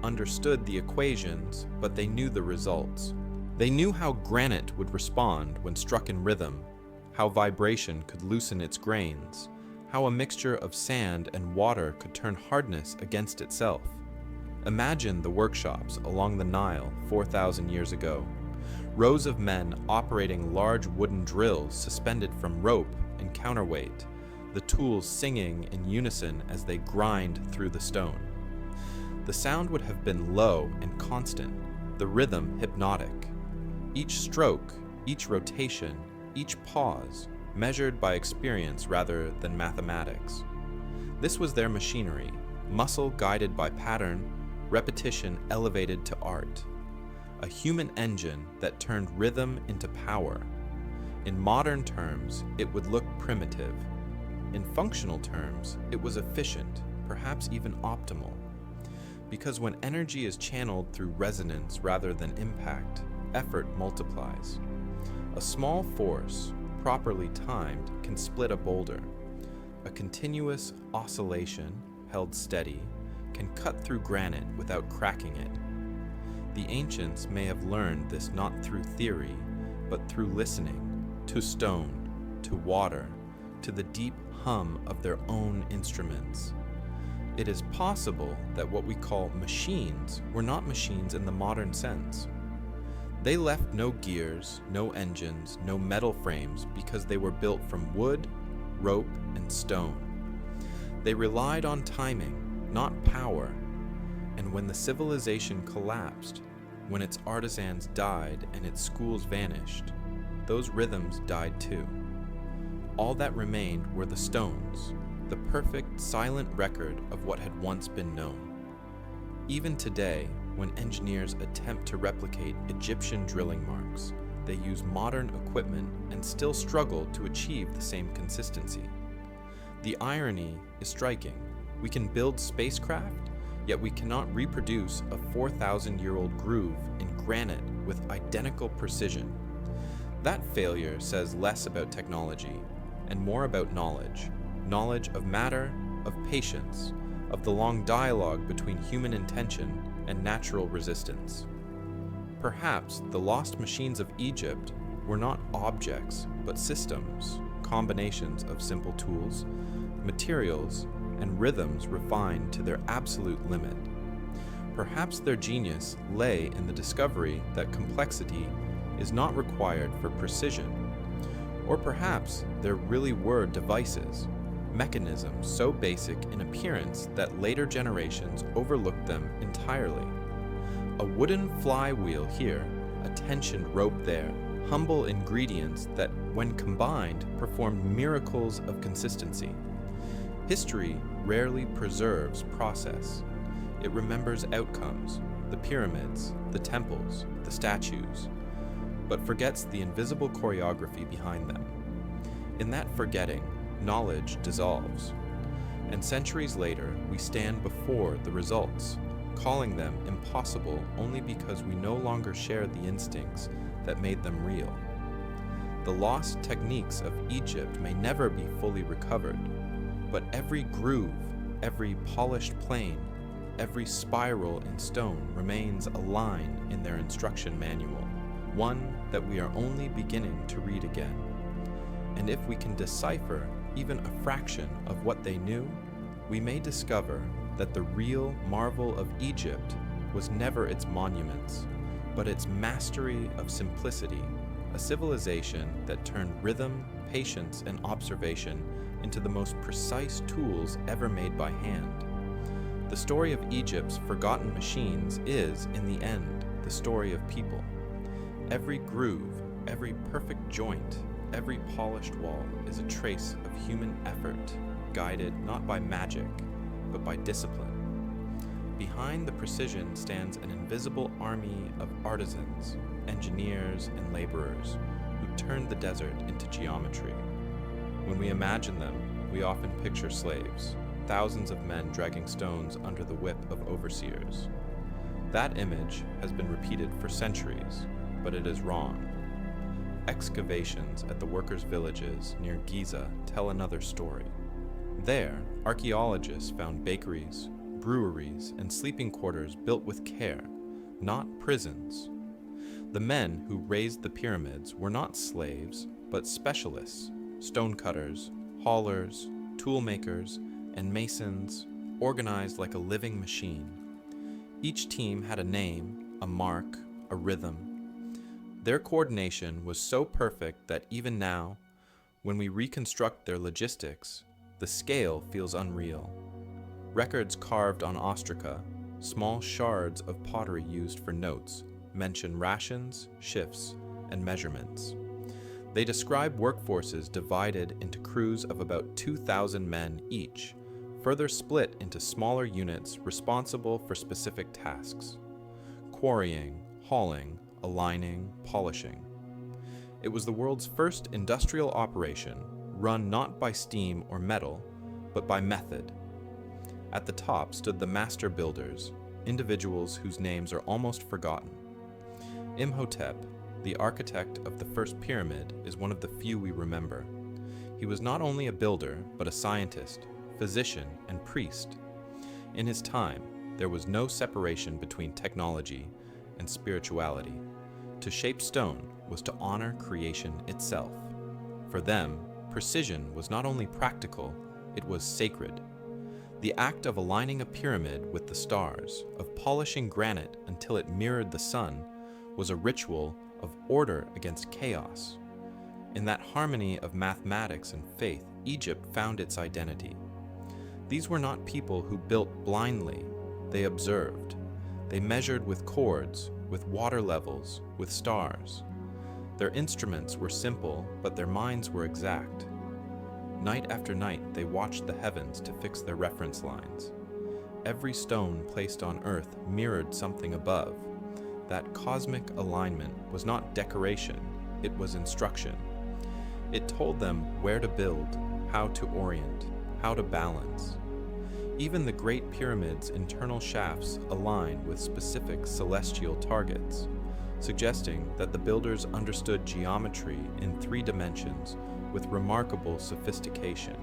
Speaker 1: understood the equations, but they knew the results. They knew how granite would respond when struck in rhythm, how vibration could loosen its grains, how a mixture of sand and water could turn hardness against itself. Imagine the workshops along the Nile 4,000 years ago. Rows of men operating large wooden drills suspended from rope and counterweight, the tools singing in unison as they grind through the stone. The sound would have been low and constant, the rhythm hypnotic. Each stroke, each rotation, each pause, measured by experience rather than mathematics. This was their machinery, muscle guided by pattern, repetition elevated to art. A human engine that turned rhythm into power. In modern terms, it would look primitive. In functional terms, it was efficient, perhaps even optimal. Because when energy is channeled through resonance rather than impact, effort multiplies. A small force, properly timed, can split a boulder. A continuous oscillation, held steady, can cut through granite without cracking it. The ancients may have learned this not through theory, but through listening, to stone, to water, to the deep hum of their own instruments. It is possible that what we call machines were not machines in the modern sense. They left no gears, no engines, no metal frames because they were built from wood, rope, and stone. They relied on timing, not power. And when the civilization collapsed, when its artisans died and its schools vanished, those rhythms died too. All that remained were the stones, the perfect, silent record of what had once been known. Even today, when engineers attempt to replicate Egyptian drilling marks, they use modern equipment and still struggle to achieve the same consistency. The irony is striking. We can build spacecraft, yet we cannot reproduce a 4,000-year-old groove in granite with identical precision. That failure says less about technology and more about knowledge. Knowledge of matter, of patience, of the long dialogue between human intention and natural resistance. Perhaps the lost machines of Egypt were not objects, but systems, combinations of simple tools, materials, and rhythms refined to their absolute limit. Perhaps their genius lay in the discovery that complexity is not required for precision. Or perhaps there really were devices, mechanisms so basic in appearance that later generations overlooked them entirely. A wooden flywheel here, a tensioned rope there, humble ingredients that, when combined, performed miracles of consistency. History rarely preserves process. It remembers outcomes, the pyramids, the temples, the statues, but forgets the invisible choreography behind them. In that forgetting, knowledge dissolves, and centuries later we stand before the results, calling them impossible only because we no longer share the instincts that made them real. The lost techniques of Egypt may never be fully recovered, but every groove, every polished plane, every spiral in stone remains a line in their instruction manual, one that we are only beginning to read again. And if we can decipher even a fraction of what they knew, we may discover that the real marvel of Egypt was never its monuments, but its mastery of simplicity, a civilization that turned rhythm, patience, and observation into the most precise tools ever made by hand. The story of Egypt's forgotten machines is, in the end, the story of people. Every groove, every perfect joint, every polished wall is a trace of human effort, guided not by magic, but by discipline. Behind the precision stands an invisible army of artisans, engineers, and laborers who turned the desert into geometry. When we imagine them, we often picture slaves, thousands of men dragging stones under the whip of overseers. That image has been repeated for centuries, but it is wrong. Excavations at the workers' villages near Giza tell another story. There, archaeologists found bakeries, breweries, and sleeping quarters built with care, not prisons. The men who raised the pyramids were not slaves, but specialists, stonecutters, haulers, toolmakers, and masons, organized like a living machine. Each team had a name, a mark, a rhythm. Their coordination was so perfect that even now, when we reconstruct their logistics, the scale feels unreal. Records carved on ostraca, small shards of pottery used for notes, mention rations, shifts, and measurements. They describe workforces divided into crews of about 2,000 men each, further split into smaller units responsible for specific tasks: quarrying, hauling, aligning, polishing. It was the world's first industrial operation, run not by steam or metal, but by method. At the top stood the master builders, individuals whose names are almost forgotten. Imhotep, the architect of the first pyramid, is one of the few we remember. He was not only a builder, but a scientist, physician, and priest. In his time, there was no separation between technology and spirituality. To shape stone was to honor creation itself. For them, precision was not only practical, it was sacred. The act of aligning a pyramid with the stars, of polishing granite until it mirrored the sun, was a ritual of order against chaos. In that harmony of mathematics and faith, Egypt found its identity. These were not people who built blindly. They observed. They measured with cords, with water levels, with stars. Their instruments were simple, but their minds were exact. Night after night, they watched the heavens to fix their reference lines. Every stone placed on earth mirrored something above. That cosmic alignment was not decoration, it was instruction. It told them where to build, how to orient, how to balance. Even the Great Pyramid's internal shafts align with specific celestial targets, suggesting that the builders understood geometry in 3 dimensions with remarkable sophistication.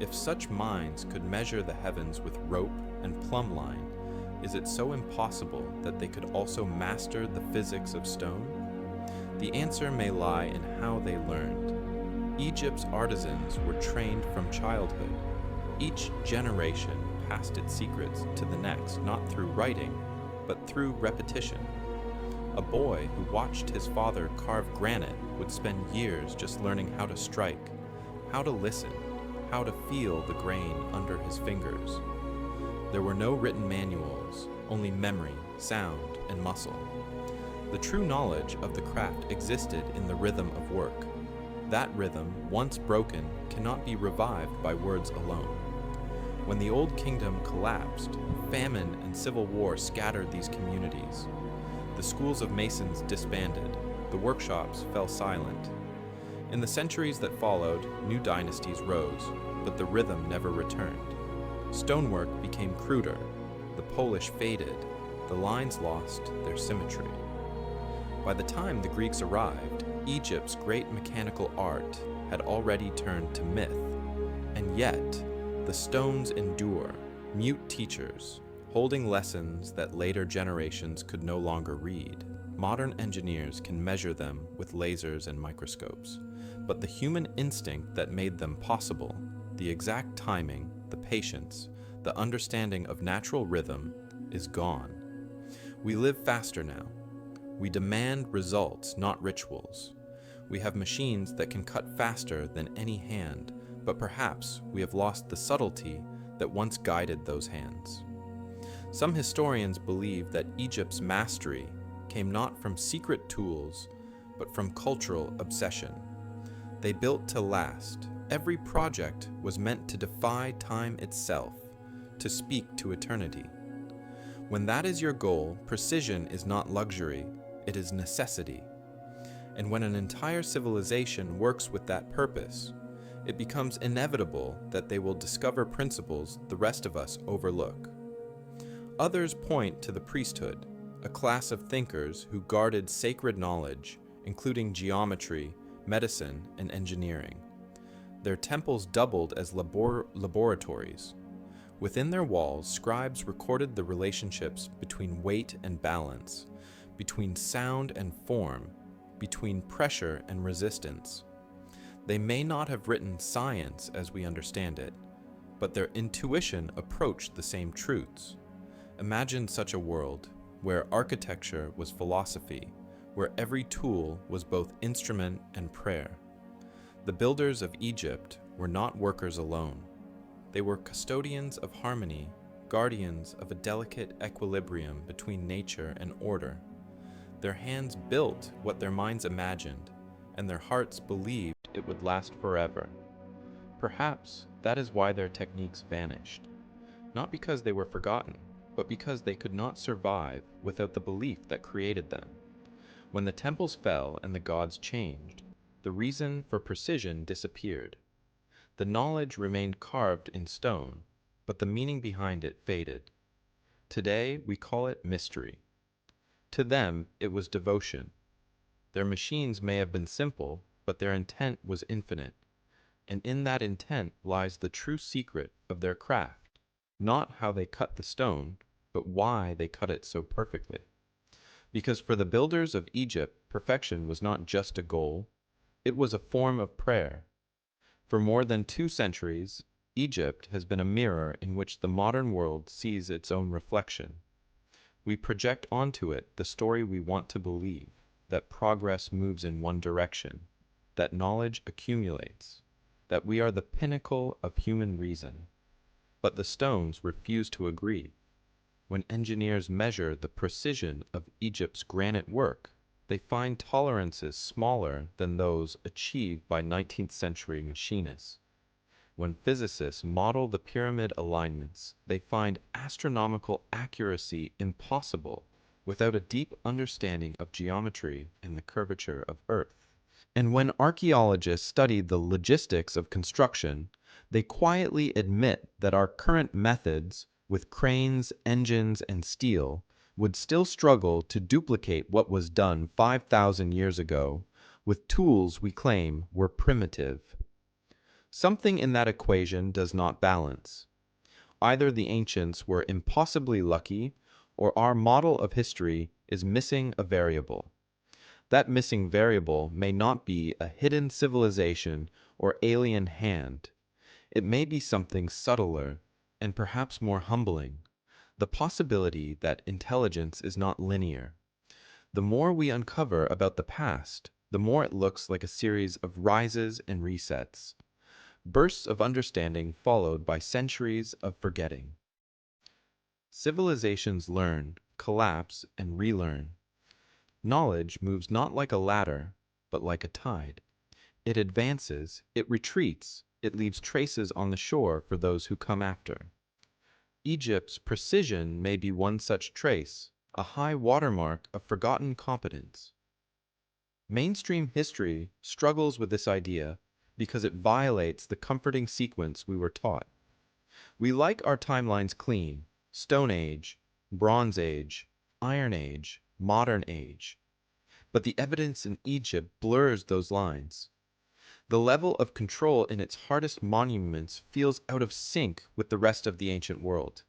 Speaker 1: If such minds could measure the heavens with rope and plumb line, is it so impossible that they could also master the physics of stone? The answer may lie in how they learned. Egypt's artisans were trained from childhood. Each generation passed its secrets to the next, not through writing, but through repetition. A boy who watched his father carve granite would spend years just learning how to strike, how to listen, how to feel the grain under his fingers. There were no written manuals, only memory, sound, and muscle. The true knowledge of the craft existed in the rhythm of work. That rhythm, once broken, cannot be revived by words alone. When the Old Kingdom collapsed, famine and civil war scattered these communities. The schools of masons disbanded, the workshops fell silent. In the centuries that followed, new dynasties rose, but the rhythm never returned. Stonework became cruder, the polish faded, the lines lost their symmetry. By the time the Greeks arrived, Egypt's great mechanical art had already turned to myth, and yet the stones endure, mute teachers, holding lessons that later generations could no longer read. Modern engineers can measure them with lasers and microscopes, but the human instinct that made them possible, the exact timing, the patience, the understanding of natural rhythm, is gone. We live faster now. We demand results, not rituals. We have machines that can cut faster than any hand, but perhaps we have lost the subtlety that once guided those hands. Some historians believe that Egypt's mastery came not from secret tools, but from cultural obsession. They built to last. Every project was meant to defy time itself, to speak to eternity. When that is your goal, precision is not luxury, it is necessity. And when an entire civilization works with that purpose, it becomes inevitable that they will discover principles the rest of us overlook. Others point to the priesthood, a class of thinkers who guarded sacred knowledge, including geometry, medicine, and engineering. Their temples doubled as laboratories. Within their walls, scribes recorded the relationships between weight and balance, between sound and form, between pressure and resistance. They may not have written science as we understand it, but their intuition approached the same truths. Imagine such a world where architecture was philosophy, where every tool was both instrument and prayer. The builders of Egypt were not workers alone. They were custodians of harmony, guardians of a delicate equilibrium between nature and order. Their hands built what their minds imagined, and their hearts believed it would last forever. Perhaps that is why their techniques vanished, not because they were forgotten, but because they could not survive without the belief that created them. When the temples fell and the gods changed, the reason for precision disappeared. The knowledge remained carved in stone, but the meaning behind it faded. Today we call it mystery. To them it was devotion. Their machines may have been simple, but their intent was infinite. And in that intent lies the true secret of their craft. Not how they cut the stone, but why they cut it so perfectly. Because for the builders of Egypt, perfection was not just a goal, it was a form of prayer. For more than 2 centuries, Egypt has been a mirror in which the modern world sees its own reflection. We project onto it the story we want to believe, that progress moves in one direction, that knowledge accumulates, that we are the pinnacle of human reason. But the stones refuse to agree. When engineers measure the precision of Egypt's granite work, they find tolerances smaller than those achieved by 19th century machinists. When physicists model the pyramid alignments, they find astronomical accuracy impossible without a deep understanding of geometry and the curvature of Earth. And when archaeologists study the logistics of construction, they quietly admit that our current methods, with cranes, engines, and steel, would still struggle to duplicate what was done 5,000 years ago with tools we claim were primitive. Something in that equation does not balance. Either the ancients were impossibly lucky, or our model of history is missing a variable. That missing variable may not be a hidden civilization or alien hand. It may be something subtler and perhaps more humbling. The possibility that intelligence is not linear. The more we uncover about the past, the more it looks like a series of rises and resets, bursts of understanding followed by centuries of forgetting. Civilizations learn, collapse, and relearn. Knowledge moves not like a ladder, but like a tide. It advances, it retreats, it leaves traces on the shore for those who come after. Egypt's precision may be one such trace, a high watermark of forgotten competence. Mainstream history struggles with this idea because it violates the comforting sequence we were taught. We like our timelines clean: Stone Age, Bronze Age, Iron Age, Modern Age. But the evidence in Egypt blurs those lines. The level of control in its hardest monuments feels out of sync with the rest of the ancient world.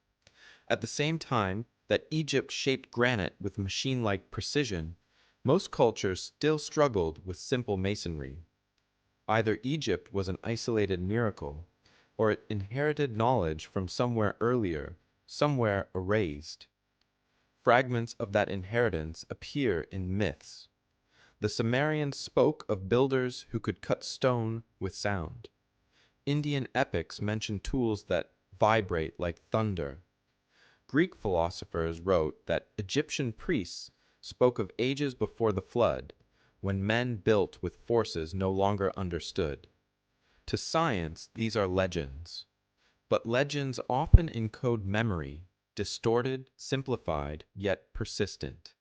Speaker 1: At the same time that Egypt shaped granite with machine-like precision, most cultures still struggled with simple masonry. Either Egypt was an isolated miracle, or it inherited knowledge from somewhere earlier, somewhere erased. fragments of that inheritance appear in myths. The Sumerians spoke of builders who could cut stone with sound. Indian epics mention tools that vibrate like thunder. Greek philosophers wrote that Egyptian priests spoke of ages before the flood, when men built with forces no longer understood. To science, these are legends. But legends often encode memory, distorted, simplified, yet persistent.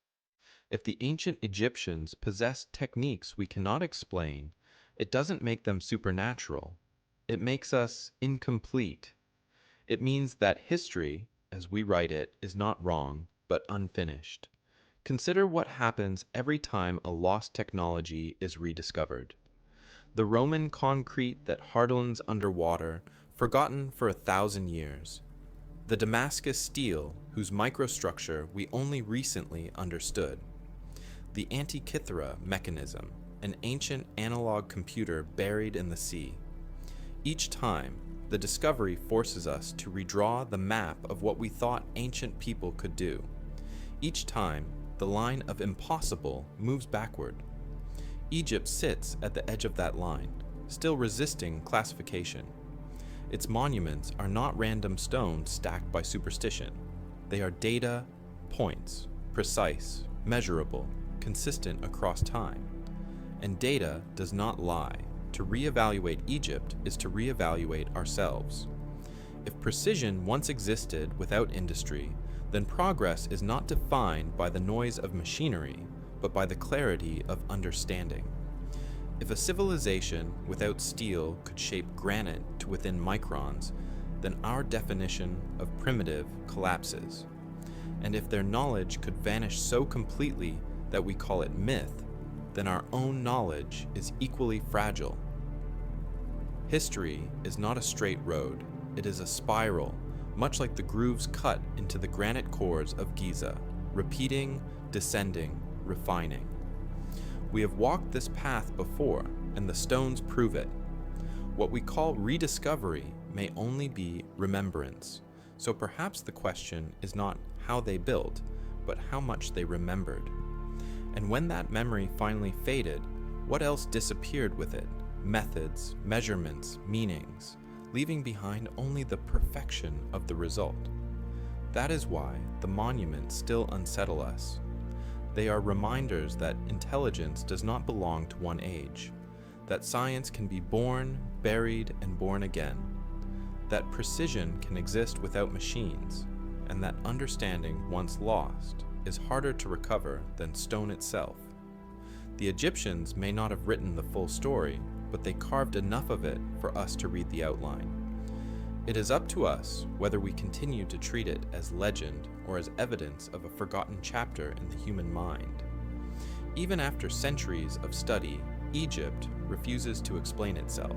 Speaker 1: If the ancient Egyptians possessed techniques we cannot explain, it doesn't make them supernatural. It makes us incomplete. It means that history, as we write it, is not wrong, but unfinished. Consider what happens every time a lost technology is rediscovered. The Roman concrete that hardens underwater, forgotten for 1,000 years. The Damascus steel, whose microstructure we only recently understood. The Antikythera mechanism, an ancient analog computer buried in the sea. Each time, the discovery forces us to redraw the map of what we thought ancient people could do. Each time, the line of impossible moves backward. Egypt sits at the edge of that line, still resisting classification. Its monuments are not random stones stacked by superstition. They are data points, precise, measurable, consistent across time. And data does not lie. To reevaluate Egypt is to reevaluate ourselves. If precision once existed without industry, then progress is not defined by the noise of machinery, but by the clarity of understanding. If a civilization without steel could shape granite to within microns, then our definition of primitive collapses. And if their knowledge could vanish so completely that we call it myth, then our own knowledge is equally fragile. History is not a straight road, it is a spiral, much like the grooves cut into the granite cores of Giza, repeating, descending, refining. We have walked this path before, and the stones prove it. What we call rediscovery may only be remembrance, so perhaps the question is not how they built, but how much they remembered. And when that memory finally faded, what else disappeared with it? Methods, measurements, meanings, leaving behind only the perfection of the result. That is why the monuments still unsettle us. They are reminders that intelligence does not belong to one age, that science can be born, buried, and born again, that precision can exist without machines, and that understanding once lost is harder to recover than stone itself. The Egyptians may not have written the full story, but they carved enough of it for us to read the outline. It is up to us whether we continue to treat it as legend or as evidence of a forgotten chapter in the human mind. Even after centuries of study, Egypt refuses to explain itself.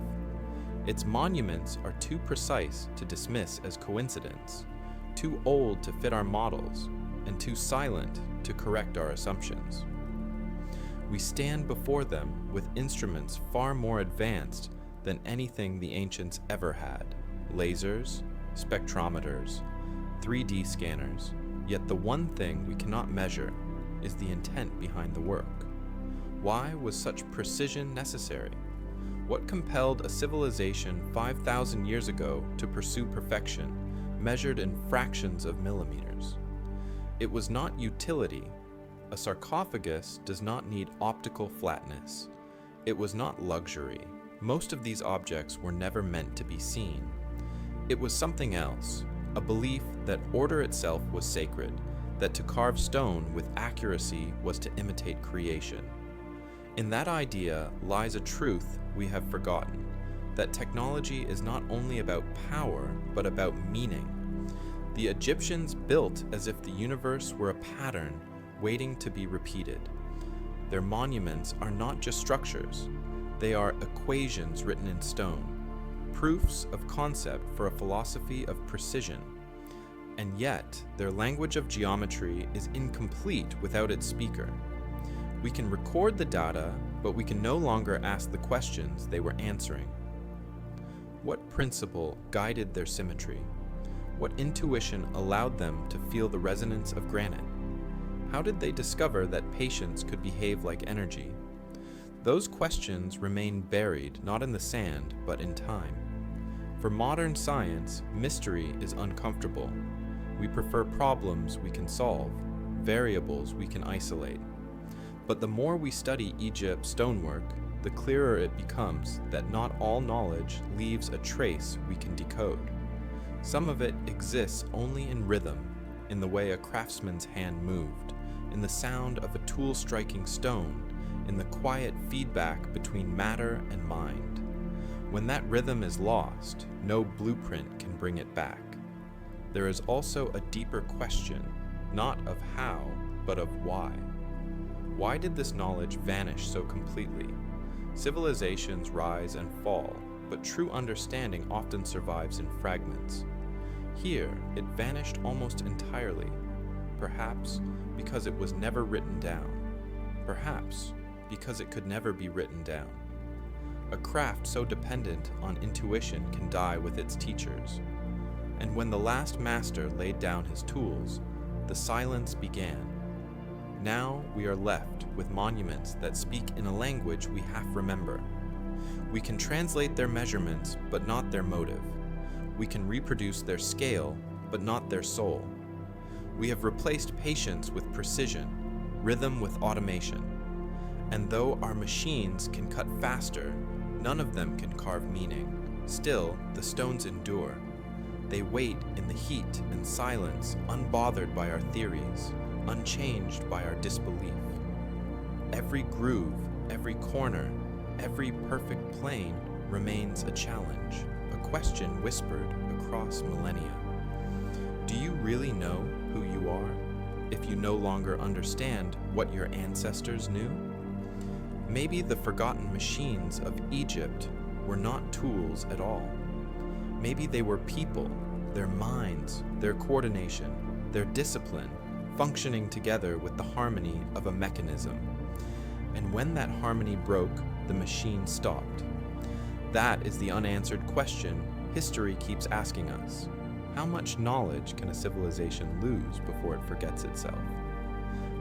Speaker 1: Its monuments are too precise to dismiss as coincidence, too old to fit our models, and too silent to correct our assumptions. We stand before them with instruments far more advanced than anything the ancients ever had. Lasers, spectrometers, 3D scanners, yet the one thing we cannot measure is the intent behind the work. Why was such precision necessary? What compelled a civilization 5,000 years ago to pursue perfection, measured in fractions of millimeters? It was not utility. A sarcophagus does not need optical flatness. It was not luxury. Most of these objects were never meant to be seen. It was something else, a belief that order itself was sacred, that to carve stone with accuracy was to imitate creation. In that idea lies a truth we have forgotten, that technology is not only about power, but about meaning. The Egyptians built as if the universe were a pattern waiting to be repeated. Their monuments are not just structures, they are equations written in stone, proofs of concept for a philosophy of precision. And yet, their language of geometry is incomplete without its speaker. We can record the data, but we can no longer ask the questions they were answering. What principle guided their symmetry? What intuition allowed them to feel the resonance of granite? How did they discover that patience could behave like energy? Those questions remain buried not in the sand, but in time. For modern science, mystery is uncomfortable. We prefer problems we can solve, variables we can isolate. But the more we study Egypt's stonework, the clearer it becomes that not all knowledge leaves a trace we can decode. Some of it exists only in rhythm, in the way a craftsman's hand moved, in the sound of a tool striking stone, in the quiet feedback between matter and mind. When that rhythm is lost, no blueprint can bring it back. There is also a deeper question, not of how, but of why. Why did this knowledge vanish so completely? Civilizations rise and fall, but true understanding often survives in fragments. Here, it vanished almost entirely, perhaps because it was never written down, perhaps because it could never be written down. A craft so dependent on intuition can die with its teachers. And when the last master laid down his tools, the silence began. Now we are left with monuments that speak in a language we half remember. We can translate their measurements, but not their motive. We can reproduce their scale, but not their soul. We have replaced patience with precision, rhythm with automation. And though our machines can cut faster, none of them can carve meaning. Still, the stones endure. They wait in the heat and silence, unbothered by our theories, unchanged by our disbelief. Every groove, every corner, every perfect plane remains a challenge, a question whispered across millennia. Do you really know who you are, if you no longer understand what your ancestors knew? Maybe the forgotten machines of Egypt were not tools at all. Maybe they were people, their minds, their coordination, their discipline, functioning together with the harmony of a mechanism. And when that harmony broke, the machine stopped. That is the unanswered question history keeps asking us. How much knowledge can a civilization lose before it forgets itself?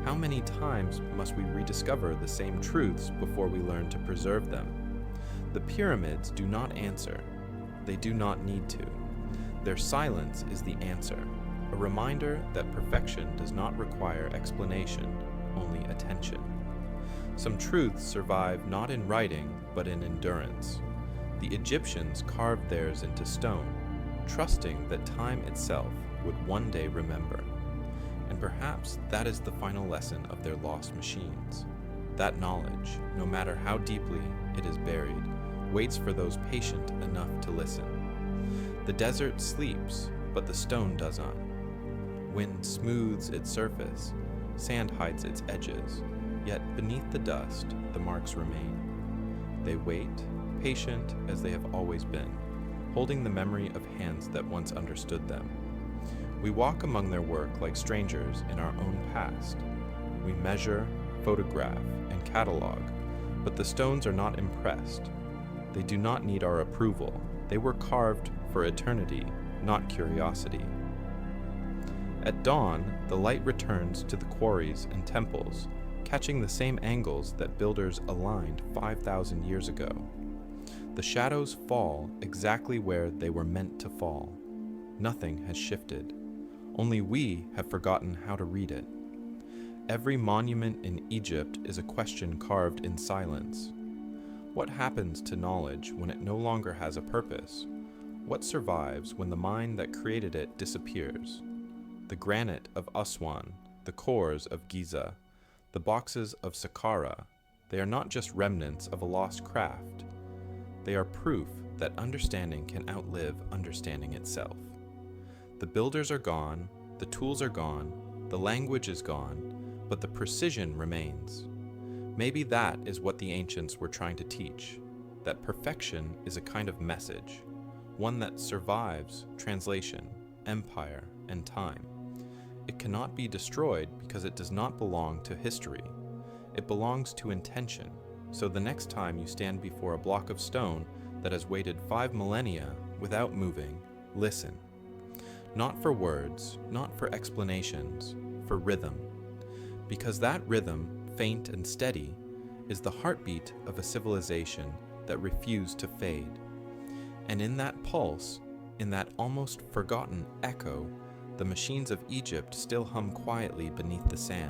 Speaker 1: How many times must we rediscover the same truths before we learn to preserve them? The pyramids do not answer. They do not need to. Their silence is the answer, a reminder that perfection does not require explanation, only attention. Some truths survive not in writing, but in endurance. The Egyptians carved theirs into stone, trusting that time itself would one day remember. And perhaps that is the final lesson of their lost machines. That knowledge, no matter how deeply it is buried, waits for those patient enough to listen. The desert sleeps, but the stone does not. Wind smooths its surface, sand hides its edges, yet beneath the dust, the marks remain. They wait, patient as they have always been, holding the memory of hands that once understood them. We walk among their work like strangers in our own past. We measure, photograph, and catalog, but the stones are not impressed. They do not need our approval. They were carved for eternity, not curiosity. At dawn, the light returns to the quarries and temples, catching the same angles that builders aligned 5,000 years ago. The shadows fall exactly where they were meant to fall. Nothing has shifted. Only we have forgotten how to read it. Every monument in Egypt is a question carved in silence. What happens to knowledge when it no longer has a purpose? What survives when the mind that created it disappears? The granite of Aswan, the cores of Giza, the boxes of Saqqara, they are not just remnants of a lost craft. They are proof that understanding can outlive understanding itself. The builders are gone, the tools are gone, the language is gone, but the precision remains. Maybe that is what the ancients were trying to teach, that perfection is a kind of message, one that survives translation, empire, and time. It cannot be destroyed because it does not belong to history. It belongs to intention, so the next time you stand before a block of stone that has waited 5 millennia without moving, listen. Not for words, not for explanations, for rhythm. because that rhythm, faint and steady, is the heartbeat of a civilization that refused to fade. And in that pulse, in that almost forgotten echo, the machines of Egypt still hum quietly beneath the sand.